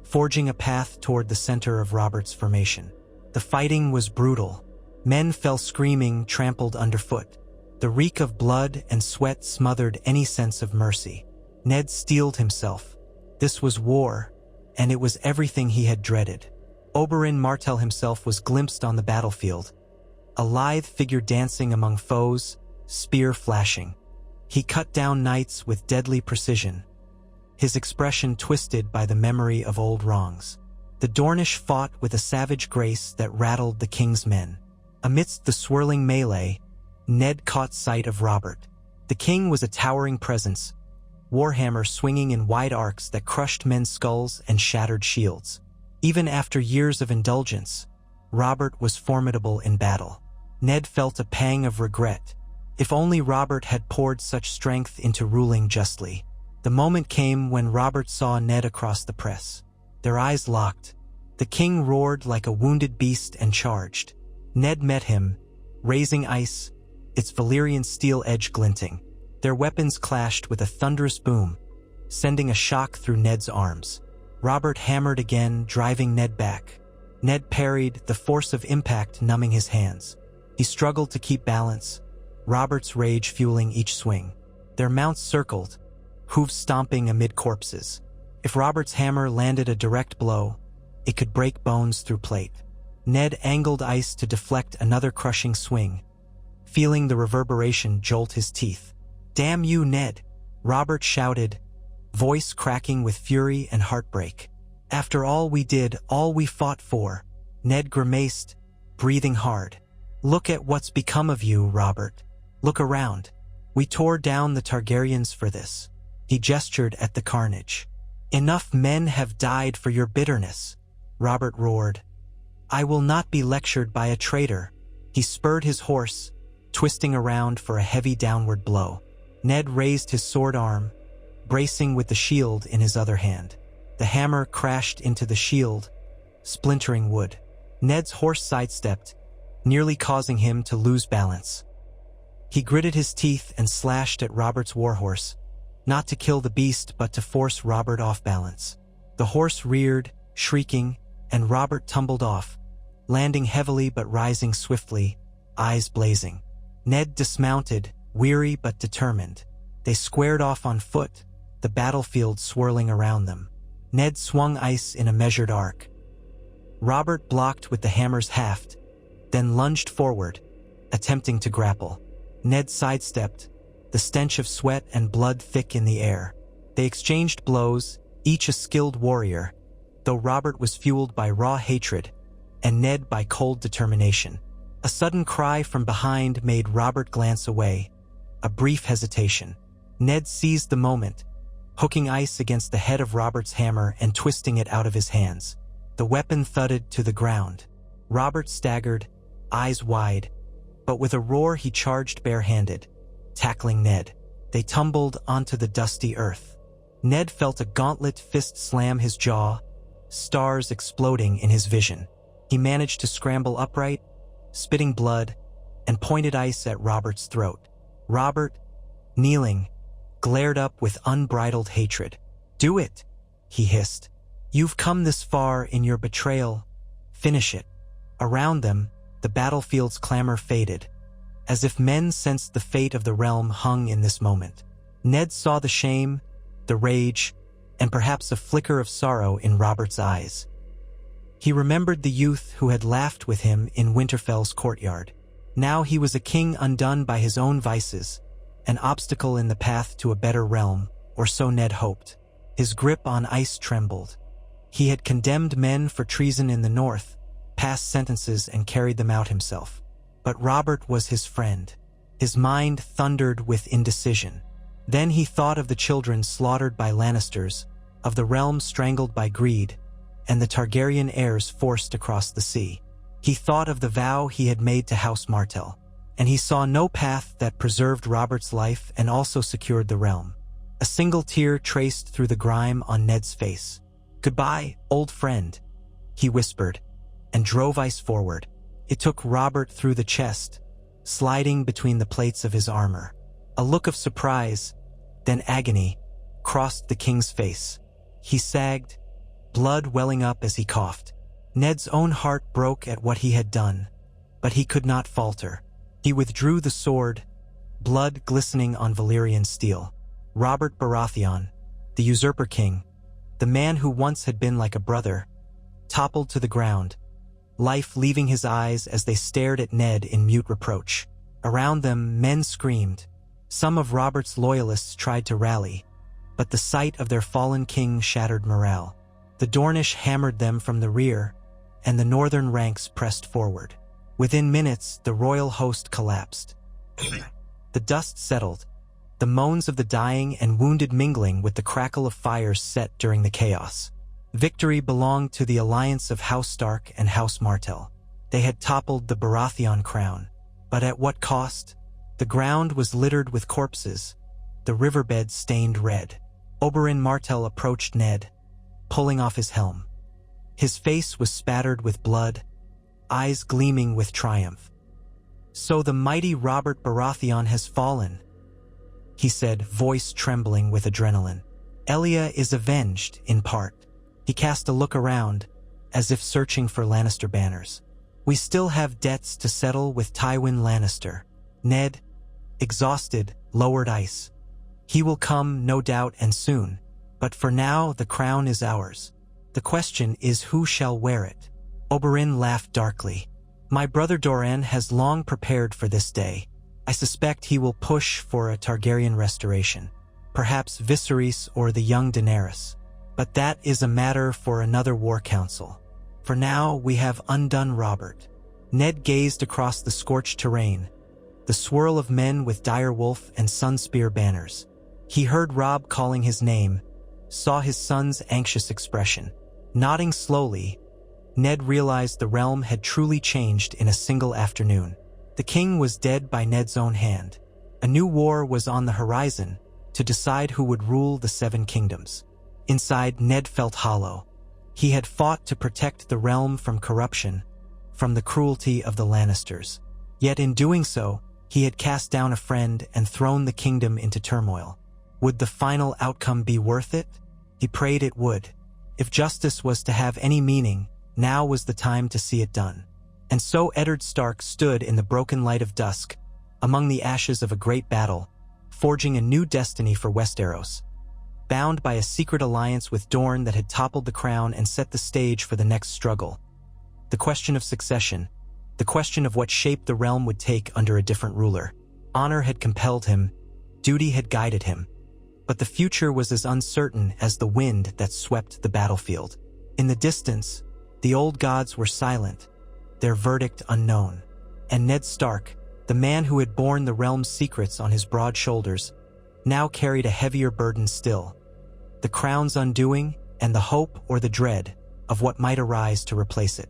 forging a path toward the center of Robert's formation. The fighting was brutal. Men fell screaming, trampled underfoot. The reek of blood and sweat smothered any sense of mercy. Ned steeled himself. This was war, and it was everything he had dreaded. Oberyn Martell himself was glimpsed on the battlefield, a lithe figure dancing among foes, spear flashing. He cut down knights with deadly precision, his expression twisted by the memory of old wrongs. The Dornish fought with a savage grace that rattled the king's men. Amidst the swirling melee, Ned caught sight of Robert. The king was a towering presence, warhammer swinging in wide arcs that crushed men's skulls and shattered shields. Even after years of indulgence, Robert was formidable in battle. Ned felt a pang of regret. If only Robert had poured such strength into ruling justly. The moment came when Robert saw Ned across the press. Their eyes locked. The king roared like a wounded beast and charged. Ned met him, raising ice, its Valyrian steel edge glinting. Their weapons clashed with a thunderous boom, sending a shock through Ned's arms. Robert hammered again, driving Ned back. Ned parried, the force of impact numbing his hands. He struggled to keep balance, Robert's rage fueling each swing. Their mounts circled, hooves stomping amid corpses. If Robert's hammer landed a direct blow, it could break bones through plate. Ned angled ice to deflect another crushing swing, feeling the reverberation jolt his teeth. "Damn you, Ned!" Robert shouted, voice cracking with fury and heartbreak. "After all we did, all we fought for." Ned grimaced, breathing hard. "Look at what's become of you, Robert. Look around. We tore down the Targaryens for this." He gestured at the carnage. "Enough men have died for your bitterness," Robert roared. "I will not be lectured by a traitor." He spurred his horse, twisting around for a heavy downward blow. Ned raised his sword arm, bracing with the shield in his other hand. The hammer crashed into the shield, splintering wood. Ned's horse sidestepped, nearly causing him to lose balance. He gritted his teeth and slashed at Robert's warhorse, not to kill the beast but to force Robert off balance. The horse reared, shrieking, and Robert tumbled off, landing heavily but rising swiftly, eyes blazing. Ned dismounted, weary but determined. They squared off on foot, the battlefield swirling around them. Ned swung ice in a measured arc. Robert blocked with the hammer's haft, then lunged forward, attempting to grapple. Ned sidestepped, the stench of sweat and blood thick in the air. They exchanged blows, each a skilled warrior, though Robert was fueled by raw hatred, and Ned by cold determination. A sudden cry from behind made Robert glance away. A brief hesitation. Ned seized the moment, hooking ice against the head of Robert's hammer and twisting it out of his hands. The weapon thudded to the ground. Robert staggered, eyes wide, but with a roar he charged barehanded, tackling Ned. They tumbled onto the dusty earth. Ned felt a gauntlet fist slam his jaw, stars exploding in his vision. He managed to scramble upright, spitting blood, and pointed ice at Robert's throat. Robert, kneeling, glared up with unbridled hatred. "Do it," he hissed. "You've come this far in your betrayal. Finish it." Around them, the battlefield's clamor faded, as if men sensed the fate of the realm hung in this moment. Ned saw the shame, the rage, and perhaps a flicker of sorrow in Robert's eyes. He remembered the youth who had laughed with him in Winterfell's courtyard. Now he was a king undone by his own vices, an obstacle in the path to a better realm, or so Ned hoped. His grip on ice trembled. He had condemned men for treason in the north, passed sentences and carried them out himself. But Robert was his friend. His mind thundered with indecision. Then he thought of the children slaughtered by Lannisters, of the realm strangled by greed, and the Targaryen heirs forced across the sea. He thought of the vow he had made to House Martell, and he saw no path that preserved Robert's life and also secured the realm. A single tear traced through the grime on Ned's face. "Goodbye, old friend," he whispered, and drove ice forward. It took Robert through the chest, sliding between the plates of his armor. A look of surprise, then agony, crossed the king's face. He sagged, blood welling up as he coughed. Ned's own heart broke at what he had done, but he could not falter. He withdrew the sword, blood glistening on Valyrian steel. Robert Baratheon, the usurper king, the man who once had been like a brother, toppled to the ground, life leaving his eyes as they stared at Ned in mute reproach. Around them, men screamed. Some of Robert's loyalists tried to rally, but the sight of their fallen king shattered morale. The Dornish hammered them from the rear, and the northern ranks pressed forward. Within minutes, the royal host collapsed. The dust settled, the moans of the dying and wounded mingling with the crackle of fires set during the chaos. Victory belonged to the alliance of House Stark and House Martell. They had toppled the Baratheon crown. But at what cost? The ground was littered with corpses, the riverbed stained red. Oberyn Martell approached Ned, pulling off his helm. His face was spattered with blood, eyes gleaming with triumph. "So the mighty Robert Baratheon has fallen," he said, voice trembling with adrenaline. "Elia is avenged, in part." He cast a look around, as if searching for Lannister banners. "We still have debts to settle with Tywin Lannister." Ned, exhausted, lowered ice. "He will come, no doubt, and soon. But for now, the crown is ours. The question is who shall wear it." Oberyn laughed darkly. "My brother Doran has long prepared for this day. I suspect he will push for a Targaryen restoration. Perhaps Viserys or the young Daenerys. But that is a matter for another war council. For now, we have undone Robert." Ned gazed across the scorched terrain, the swirl of men with direwolf and sunspear banners. He heard Robb calling his name, saw his son's anxious expression. Nodding slowly, Ned realized the realm had truly changed in a single afternoon. The king was dead by Ned's own hand. A new war was on the horizon to decide who would rule the Seven Kingdoms. Inside, Ned felt hollow. He had fought to protect the realm from corruption, from the cruelty of the Lannisters. Yet in doing so, he had cast down a friend and thrown the kingdom into turmoil. Would the final outcome be worth it? He prayed it would. If justice was to have any meaning, now was the time to see it done. And so Eddard Stark stood in the broken light of dusk, among the ashes of a great battle, forging a new destiny for Westeros. Bound by a secret alliance with Dorne that had toppled the crown and set the stage for the next struggle. The question of succession, the question of what shape the realm would take under a different ruler. Honor had compelled him, duty had guided him, but the future was as uncertain as the wind that swept the battlefield. In the distance, the old gods were silent, their verdict unknown. And Ned Stark, the man who had borne the realm's secrets on his broad shoulders, now carried a heavier burden still. The crown's undoing and the hope or the dread of what might arise to replace it.